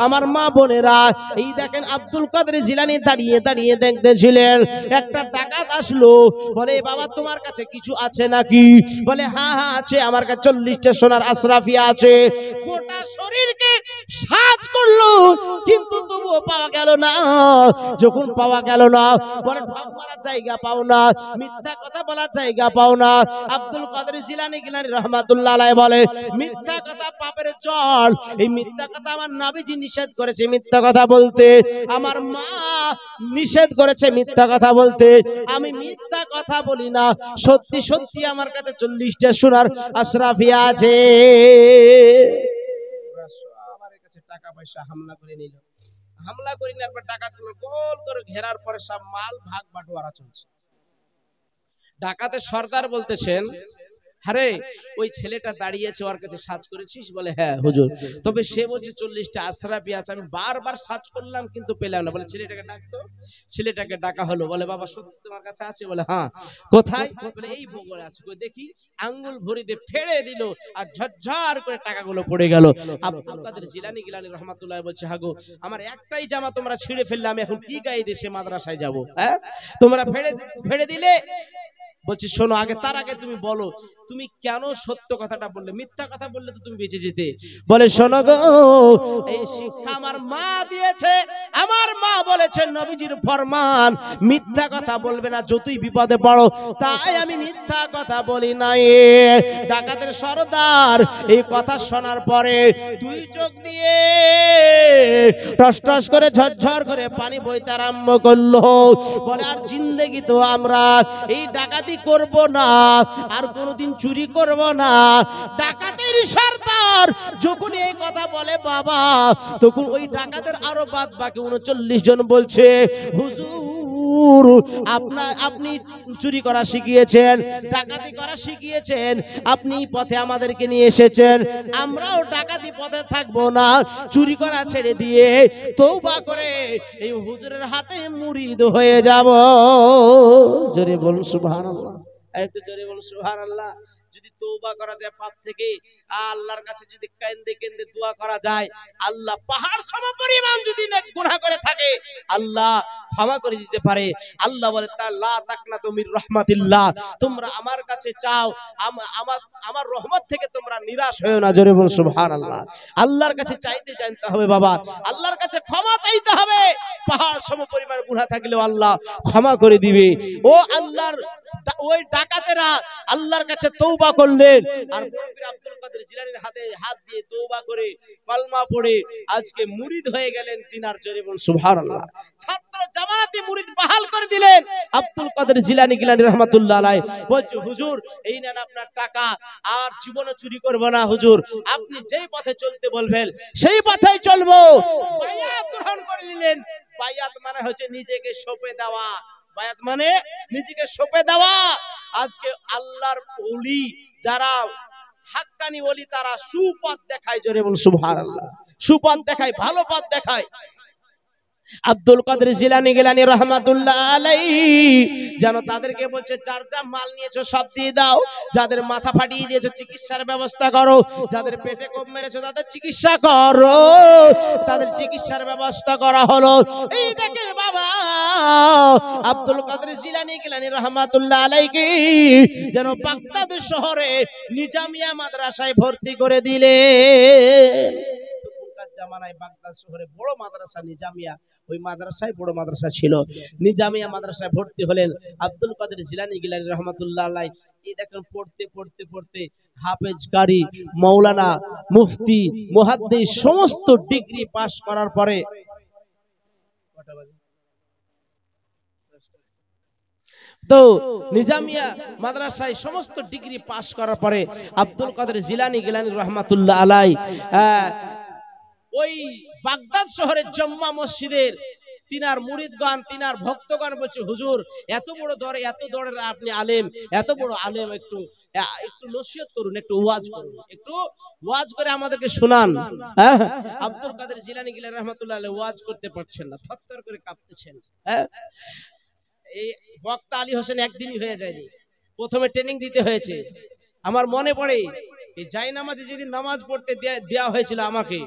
আমার মা বোনেরা, এই দেখেন আব্দুল কাদের জিলানী দাঁড়িয়ে দাঁড়িয়ে দেখতেছিলেন। একটা ডাকাত আসলো, বলে বাবা তোমার কাছে কিছু আছে নাকি? বলে হ্যাঁ হ্যাঁ আছে, আমার কাছে 40টা সোনার আশরাফিয়া আছে। গোটা শরীরকে সাজ করলো, কিন্তু তবুও পাওয়া গেল না। যখন পাওয়া গেল না, বলে ঢং মারার জায়গা পাও না, মিথ্যা কথা বলার জায়গা পাও না। আব্দুল কাদের জিলানী রহমাতুল্লাহ আলাইহি বলে মিথ্যা কথা পাপের জল, এই মিথ্যা কথা আমার নবীজি নিষেধ করেছে মিথ্যা কথা বলতে, আমার মা নিষেধ করেছে মিথ্যা কথা বলতে। আমি মিথ্যা কথা বলি না, সত্যি সত্যি আমার কাছে 40টা সোনার আশরাফিয়া আছে। আমার কাছে টাকা পয়সা হামলা করে নিল, হামলা করে নেওয়ার পর ডাকাতগুলো গোল করে ঘেরার পরে সব মাল ভাগ বাটোয়ারা চলছে। ডাকাতের সর্দার বলতেছেন, আরে ওই ছেলেটা দাঁড়িয়েছে, ওর কাছে সার্চ করেছিস? বলে হ্যাঁ হুজুর। তবে সে বলছে 40টা আশরাফি আছে, আমি বারবার সার্চ করলাম কিন্তু পেলাম না। বলে ছেলেটাকে ডাকতো, ছেলেটাকে ডাকা হলো। বলে বাবা সত্যি তোমার কাছে আছে? বলে হ্যাঁ। কোথায়? বলে এই বগলে আছে। কই দেখি। আঙ্গুল ভরি দিয়ে ফেড়ে দিল, আর ঝরঝর করে টাকাগুলো পড়ে গেল। আব্দুল কাদের জিলানী রহমাতুল্লাহ বলছে হাগো আমার একটাই জামা তোমরা ছিঁড়ে ফেললে, আমি এখন কি গায়ে দিয়ে সে মাদ্রাসায় যাবো? হ্যাঁ, তোমরা ফেড়ে দিলে। বলছি শোনো, আগে তার আগে তুমি বলো তুমি কেন সত্য কথাটা বললে? মিথ্যা কথা বললে তো তুমি বেঁচে যেতে। বলে শোনো গো, এই শিক্ষা আমার মা দিয়েছে। আমার মা বলেছে নবীজির ফরমান, মিথ্যা কথা বলবে না যতই বিপদে পড়ো। তাই আমি মিথ্যা কথা বলি নাই। ডাকাতের সর্দার এই কথা শোনার পরে দুই চোখ দিয়ে টস টস করে ঝরঝর করে পানি বইতে আরম্ভ করলো। বলে আর জিন্দেগি তো আমরা এই ডাকাতি করব না, আর কোনোদিন চুরি করব না। ডাকাতের সর্দার যখন এই কথা বলে বাবা, তখন ওই ডাকাতের আরো বাদ বাকি 39 জন বলছে হুজুর হুজুর আপনি চুরি করা শিখিয়েছেন, ডাকাতি করা শিখিয়েছেন, আপনি পথে আমাদেরকে নিয়ে এসেছেন, আমরাও ডাকাতি পথে থাকবো না, চুরি করা ছেড়ে দিয়ে তওবা করে এই হুজুরের হাতে মুরিদ হয়ে যাব। জোরে বলুন সুবহানাল্লাহ, একটু জোরে বলুন সুবহানাল্লাহ। যদি তওবা করা যায় পাপ থেকে, আল্লাহর কাছে যদি কেঁদে কেঁদে দোয়া করা যায়, আল্লাহ পাহাড় সমপরিমাণ যদি গুনাহ করে থাকে আল্লাহ ক্ষমা করে দিতে পারে। আল্লাহ বলে লা তাকনাতু মির রাহমাতিল্লাহ, তোমরা আমার কাছে চাও, আমার রহমত থেকে তোমরা নিরাশ হয়ো না। জোরে বলুন সুবহানাল্লাহ। আল্লাহর কাছে চাইতে জানতে হবে বাবা, আল্লাহর কাছে ক্ষমা চাইতে হবে। পাহাড় সমপরিমাণ গুনাহ থাকলেও আল্লাহ ক্ষমা করে দিবে। ও আল্লাহর ওই ডাকাতেরা আল্লাহর কাছে তওবা করলেন, আর বড় পীর আব্দুল কাদের জিলানীর হাতে হাত দিয়ে তওবা করে কলমা পড়ে আজকে মুরিদ হয়ে গেলেন তিনার। জোরে বলুন সুবহানাল্লাহ। ছাত্র জামাতে মুরিদ বহাল করে দিলেন আব্দুল কাদের জিলানী রাহমাতুল্লাহ আলাইহি। বলছে হুজুর এই নেন আপনার টাকা, আর জীবনে চুরি করব না হুজুর, আপনি যেই পথে চলতে বলবেন সেই পথেই চলবো। বায়াত গ্রহণ করে নিলেন। বায়াত মানে হচ্ছে নিজেকে সঁপে দেওয়া, বায়াত মানে নিজেকে সঁপে দেওয়া। আজকে আল্লাহর ওলি যারা হাক্কানি ওলি তারা সুপথ দেখায়। জোরে বলুন সুবহানাল্লাহ। সুপথ দেখায়, ভালো পথ দেখায়। আব্দুল কাদের জিলানী রাহমাতুল্লাহ আলাইহি যেন তাদেরকে বলছে যার যা মাল নিয়েছো সব দিয়ে দাও, যাদের মাথা ফাটিয়ে দিয়েছো চিকিৎসার ব্যবস্থা করো, যাদের পেটে কোপ মেরেছো তাদের চিকিৎসা করো। তাদের চিকিৎসার ব্যবস্থা করা হলো। এই দেখেন বাবা আব্দুল কাদের জিলানী রাহমাতুল্লাহ আলাইহি যেন বাগদাদ শহরে নিজামিয়া মাদ্রাসায় ভর্তি করে দিলেন। জামানায় বাগদাদ শহরে বড় মাদ্রাসা নিজামিয়া, ওই মাদ্রাসায় বড় মাদ্রাসা ছিল। নিজামিয়া মাদ্রাসায় ভর্তি হলেন আব্দুল কাদের জিলানী রাহমাতুল্লাহ আলাইহি। এই দেখেন পড়তে পড়তে পড়তে হাফেজ, কারি, মাওলানা, মুফতি, মুহাদ্দিস সমস্ত ডিগ্রি পাস করার পরে তো নিজামিয়া মাদ্রাসায় সমস্ত ডিগ্রি পাস করার পরে আব্দুল কাদের জিলানী রাহমাতুল্লাহ আলাইহি ওই বাগদাদ শহরের জম্মা মসজিদের তিনার মুরিদগণ, তিনার ভক্তগণ বলছে হুজুর এত বড় দরে, এত দরের আপনি আলেম, এত বড় আলেম, একটু নসিহত করুন, একটু ওয়াজ করুন, একটু ওয়াজ করে আমাদেরকে শোনান। আব্দুল কাদের জিলানী রাহমাতুল্লাহ আলাইহি ওয়াজ করতে পারছেন না, থরথর করে কাঁপতেছেন। এই বক্তা আলী হোসেন একদিনই হয়ে যায়নি, প্রথমে ট্রেনিং দিতে হয়েছে। আমার মনে পড়ে এই জায়নামাজে যেদিন নামাজ পড়তে দেওয়া হয়েছিল আমাকে,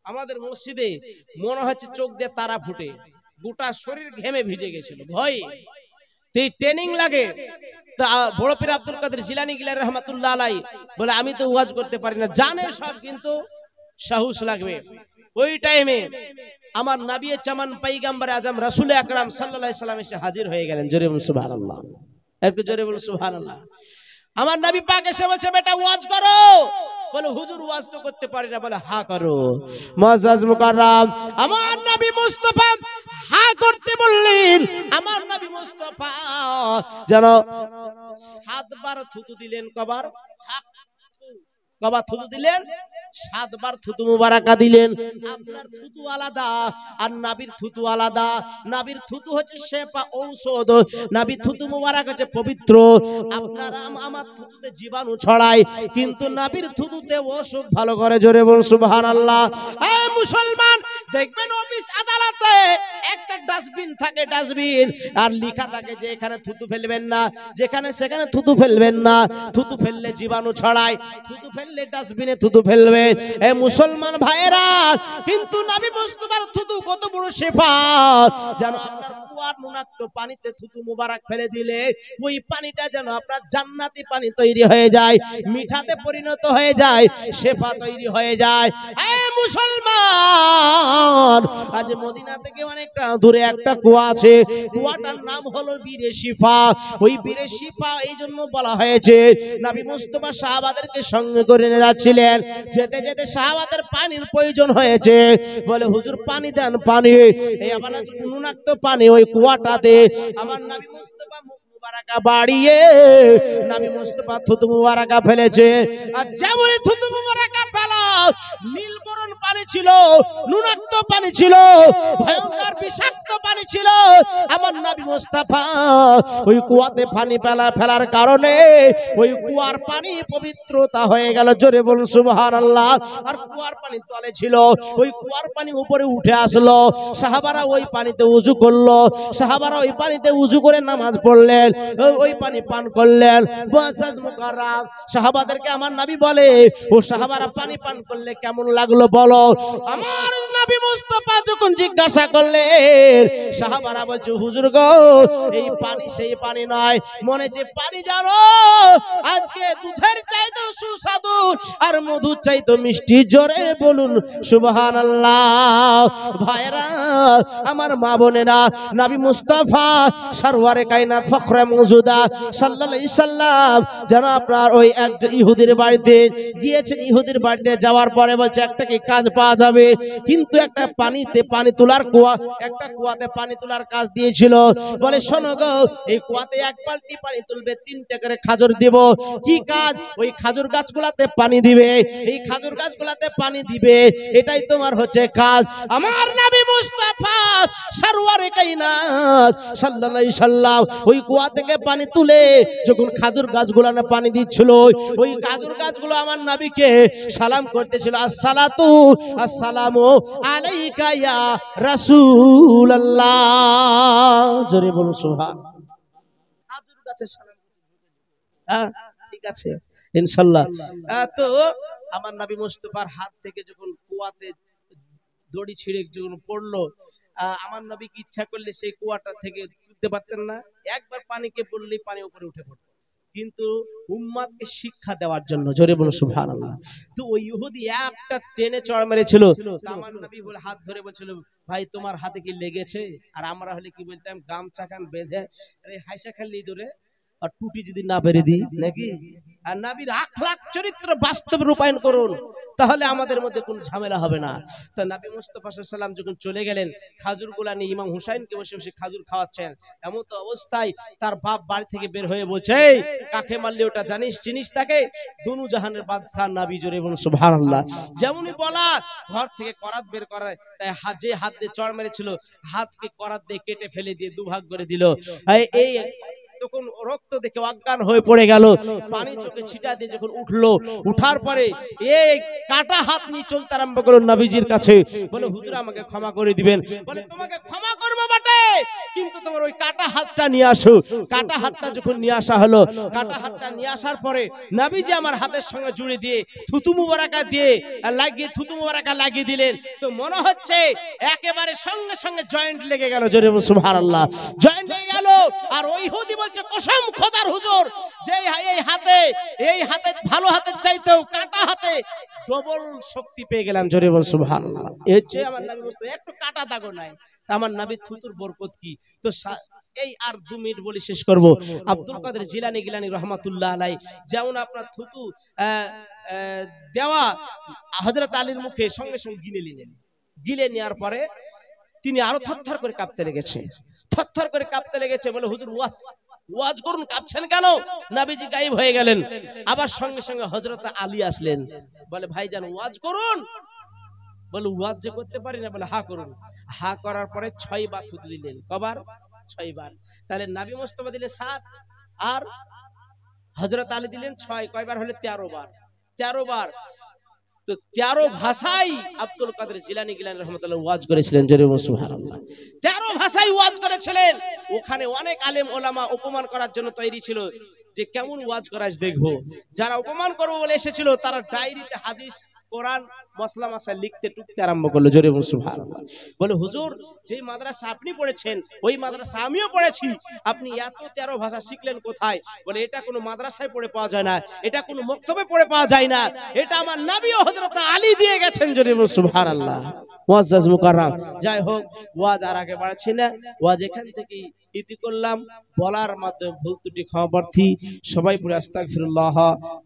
আমাদের মসজিদে মনে হচ্ছে চোখ দিয়ে তারা ফুটে, গোটা শরীর ঘেমে ভিজে গেছিল ভয়ে। এই ট্রেনিং লাগে। তা বড় পীর আব্দুল কাদের জিলানী রাহমাতুল্লাহ আলাইহি বলে আমি তো ওয়াজ করতে পারি না, জানে সব কিন্তু সাহস লাগবে। ওই টাইমে আমার নবী চামান পয়গম্বর আজম রাসূল আকরাম সাল্লাল্লাহু আলাইহি সাল্লাম এসে হাজির হয়ে গেলেন। জোরে বলুন সুবহানাল্লাহ, একটু জোরে বলুন সুবহানাল্লাহ। আমার নবী পাক এসে বলছে বেটা ওয়াজ করো। বলে হুজুর ওয়াজ তো করতে পারি না। বলে হা করো। মুআজ্জাজ মুকাররম আমার নবী মুস্তাফা হা করতে বললেন। আমার নবী মুস্তাফা যেন 7 বার থুতু দিলেন। কবার? কবার থুতু দিলেন? 7 বার থুতু মুবারাকা দিলেন। আপনার থুতু আলাদা আর নবীর থুতু আলাদা। নবীর থুতু হচ্ছে শেফা, ঔষধ। নবীর থুতু মুবারাক হচ্ছে পবিত্র। আপনার আমার থুতুতে জীবাণু ছড়ায়, কিন্তু নবীর থুতুতে অসুখ ভালো করে। জোরে বলুন সুবহানাল্লাহ। এই মুসলমান দেখবেন অফিস আদালতে একটা ডাস্টবিন থাকে, ডাস্টবিন, আর লেখা থাকে যে এখানে থুতু ফেলবেন না, যেখানে সেখানে থুতু ফেলবেন না। থুতু ফেললে জীবাণু ছড়ায়, থুতু ফেললে ডাস্টবিনে থুতু ফেলবে। এ মুসলমান ভাইরা, কিন্তু নবী মুস্তাফার থুতু কত বড় শেফা। যেন আপনার কুয়ার নুনাক্ত পানিতে থুতু মুবারক ফেলে দিলে ওই পানিটা যেন আপনার জান্নাতি পানি তৈরি হয়ে যায়, মিঠাতে পরিণত হয়ে যায়, শেফা তৈরি হয়ে যায়। এ মুসলমান, আজ মদিনা থেকে অনেকটা দূরে একটা কুয়া আছে, কুয়াটার নাম হলো বীরে শিফা। ওই বীরে শিফা এই জন্য বলা হয়েছে, নবী মুস্তাফা সাহাবাদেরকে সঙ্গে করে নিয়ে যাচ্ছিলেন। যেতে যেতে সাহাবাদের পানির প্রয়োজন হয়েছে। বলে হুজুর পানি দেন, পানি। এই আমার নুনাক্ত পানি ওই কুয়াটাতে। আমার নবী মুস্তাফা মুখ মুবারক মুবারাকা বাড়িয়ে নবী মুস্তাফা থুতু মুবারাকা ফেলেছে। আর যেমনই থুতু মুবারাকা ফেলা, নীলবরণ পানি ছিল, নুনাক্ত পানি ছিল, ভয়ঙ্কর বিষাক্ত পানি ছিল। আমার নবী মুস্তাফা ওই কুয়াতে পানি ফেলার কারণে ওই কুয়ার পানি পবিত্রতা হয়ে গেল। জোরে বলুন সুবহানাল্লাহ। আর কুয়ার পানি তলে ছিল, ওই কুয়ার পানি উপরে উঠে আসলো। সাহাবারা ওই পানিতে উযু করলো, সাহাবারা ওই পানিতে উযু করে নামাজ পড়লেন, ওই পানি পান করলেন। মুআজ্জাজ মুকাররম সাহাবাদেরকে আমার নবী বলে, ও সাহাবারা পানি পান করলে কেমন লাগলো বলো। আমার নবী মুস্তাফা যখন জিজ্ঞাসা করলেন, সাহাবারা বলছে, হুজুর গো, এই পানি সেই পানি নয়, মনে যে পানি জানো আজকে দুধের চাইতেও সুস্বাদু আর মধুর চাইতেও মিষ্টি। জোরে বলুন সুবহানাল্লাহ। ভাইরা আমার, মা বোনেরা, নবী মুস্তাফা সরওয়ারে কায়নাত ফখরে মওজুদা সাল্লাল্লাহু আলাইহি সাল্লাম যেন আপনার ওই এক ইহুদির বাড়িতে গিয়েছেন। ইহুদির বাড়িতে যাওয়ার পরে বলছে, একটা কি কাজ পাওয়া যাবে? কিন্তু একটা পানি তোলার কুয়া, একটা কুয়াতে পানি তোলার কাজ দিয়েছিল। বলে, শোনো গো, এই কুয়াতে এক বালতি পানি তুলবে, 3টা করে খাজুর দিব। কি কাজ? ওই খাজুর গাছগুলাতে পানি দিবে, এই খাজুর গাছগুলাতে পানি দিবে, এটাই তোমার হচ্ছে কাজ। আমার নবী মুস্তাফা সরওয়ারে কায়নাত সাল্লাল্লাহু আলাইহি সাল্লাম ওই কুয়া থেকে পানি তুলে যখন খাজুর গাছগুলানে পানি দিচ্ছিল, ওই খাজুর গাছগুলো আমার নবীকে সালাম করতেছিল, আসসালাতু আসসালামু আলাইকা ইয়া রাসূলুল্লাহ। জোরে বলুন সুবহান। খাজুর গাছের সালাম, হ্যাঁ ঠিক আছে ইনশাআল্লাহ। তো আমার নবী মুস্তাফার হাত থেকে যখন কুয়াতে দড়ি ছিঁড়ে যখন পড়লো, আমার নবী কি ইচ্ছা করলে সেই কুয়াটা থেকে তুলতে পারতেন না? একবার পানিকে বললেই পানি উপরে উঠে পড়তো, কিন্তু উম্মতকে শিক্ষা দেওয়ার জন্য, জোরে বলুন সুবহানাল্লাহ। তো ওই ইহুদি একটা টেনে চড় মেরেছিল, আমার নবী বলে হাত ধরে বলছিল, ভাই তোমার হাতে কি লেগেছে? আর আমরা হলে কি বলতাম, গামছা খান বেঁধে হাইসা খালি ধরে আর টুটি যদি না বেরে দিই নাকি। আর নবীর আখলাক চরিত্র বাস্তব রূপায়ণ করুন, তাহলে আমাদের মধ্যে কোনো ঝামেলা হবে না। তা নবী মুস্তাফা সাল্লাল্লাহু আলাইহি সাল্লাম যখন চলে গেলেন, খাজুরগুলা নিয়ে ইমাম হুসাইনকে বসে বসে খাজুর খাওয়াচ্ছেন। এমন তো অবস্থায় তার বাপ বাড়ি থেকে বের হয়ে বলছে, কাকে মারলে ওটা জানিস, চিনিস তাকে? দুনু জাহানের বাদশা নবী। জোরে বলুন সুবহানাল্লাহ। যেমনই বলা, ঘর থেকে করাত বের করায়, তাই যে হাত দিয়ে চড় মেরেছিল, হাতকে করাত দিয়ে কেটে ফেলে দিয়ে দুভাগ করে দিল। এই তখন রক্ত দেখে অজ্ঞান হয়ে পড়ে গেল। পানি চোখে ছিটা দিয়ে যখন উঠলো, উঠার পরে এই কাটা হাত নিয়ে চলতে আরম্ভ করলো নবীজির কাছে। বলে, হুজুর আমাকে ক্ষমা করে দিবেন। বলে, তোমাকে ক্ষমা করবো বটে, কিন্তু তোমার ওই কাটা হাতটা নিয়ে আসো। কাটা হাতটা যখন নিয়ে আসা হলো, কাটা হাতটা নিয়ে আসার পরে নবীজি আমার হাতের সঙ্গে জুড়ে দিয়ে থুতু মুবারাকা দিয়ে থুতু মুবারাকা লাগিয়ে দিলেন। তো মনে হচ্ছে একেবারে সঙ্গে সঙ্গে জয়েন্ট লেগে গেল। জোরে বলুন সুবহানাল্লাহ। জয়েন্ট লেগে গেল। আর ওই ইহুদি বলছে, কসম খোদার হুজুর, যে এই হাতে ভালো হাতের চাইতেও কাটা হাতে ডবল শক্তি পেয়ে গেলাম। জোরে বলুন সুবহানাল্লাহ। এই যে আমার নবী মুস্তাফা একটু কাটা দাগও নাই, আমার নবী থুতুর বরকত কি। তো এই আর 2 মিনিট বলি শেষ করব। আব্দুল কাদের জিলানী রহমাতুল্লাহ আলাইহি যেমন আপনার থুতু দেওয়া হযরত আলীর মুখে সঙ্গে সঙ্গে গিলে নেওয়ার পরে তিনি আরো থরথর করে কাঁপতে লেগেছে, থরথর করে কাঁপতে লেগেছে। বলে, হুজুর ওয়াজ করুন, কাঁপছেন কেন? নবীজি গায়েব হয়ে গেলেন। আবার সঙ্গে সঙ্গে হযরত আলী আসলেন। বলে, ভাইজান ওয়াজ করুন। বলে, ওয়াজ যে করতে পারি না। বলে, হা করুন। হা করার পরে 6 বার থুতু দিলেন। কবার? 6 বার। তাহলে নবী মুস্তাফা দিলেন 7 আর হযরত আলী দিলেন 6, কয়বার হলো? 13 বার। 13 বার। তো 13 ভাষায় আব্দুল কাদের জিলানী রহমাতুল্লাহ ওয়াজ করেছিলেন। জোরে বলুন সুবহানাল্লাহ। 13 ভাষায় ওয়াজ করেছিলেন। ওখানে অনেক আলেম ওলামা অপমান করার জন্য তৈরি ছিল, যে কেমন ওয়াজ করাস দেখবো। যারা অপমান করবো বলে এসেছিল, তারা ডায়েরিতে হাদিস, কোরআন, মসলা মাসাইল লিখতে টুকতে আরম্ভ করলো। জোরে বলুন সুবহানাল্লাহ। বলে, হুজুর, যে মাদ্রাসা আপনি পড়েছেন ওই মাদ্রাসা আমিও পড়েছি, আপনি এত 13 ভাষা শিখলেন কোথায়? বলে, এটা কোনো মাদ্রাসায় পড়ে পাওয়া যায় না, এটা কোনো মক্তবে পড়ে পাওয়া যায় না, এটা আমার নবী ও হযরত আলী দিয়ে গেছেন। জোরে বলুন সুবহানাল্লাহ। মুআজ্জাজ মুকাররম, যাই হোক, ওয়াজ আর আগে বাড়াচ্ছি না, ওয়াজ এখান থেকে ইতি করলাম। বলার মাধ্যমে ভুল ত্রুটি ক্ষমা প্রার্থী। সবাই পড়ে আস্তাগফিরুল্লাহ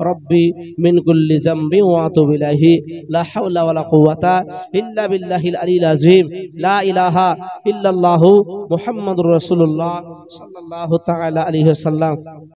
রাব্বি মিন কুল্লি যামবি ওয়া আতুবু ইলাইহি। লা হাওলা ওয়ালা কুওয়াতা ইল্লা বিল্লাহিল আলিয়্যিল আযীম লা ইলাহা ইল্লাল্লাহু মুহাম্মাদুর রাসূলুল্লাহ সাল্লাল্লাহু তাআলা আলাইহি ওয়াসাল্লাম।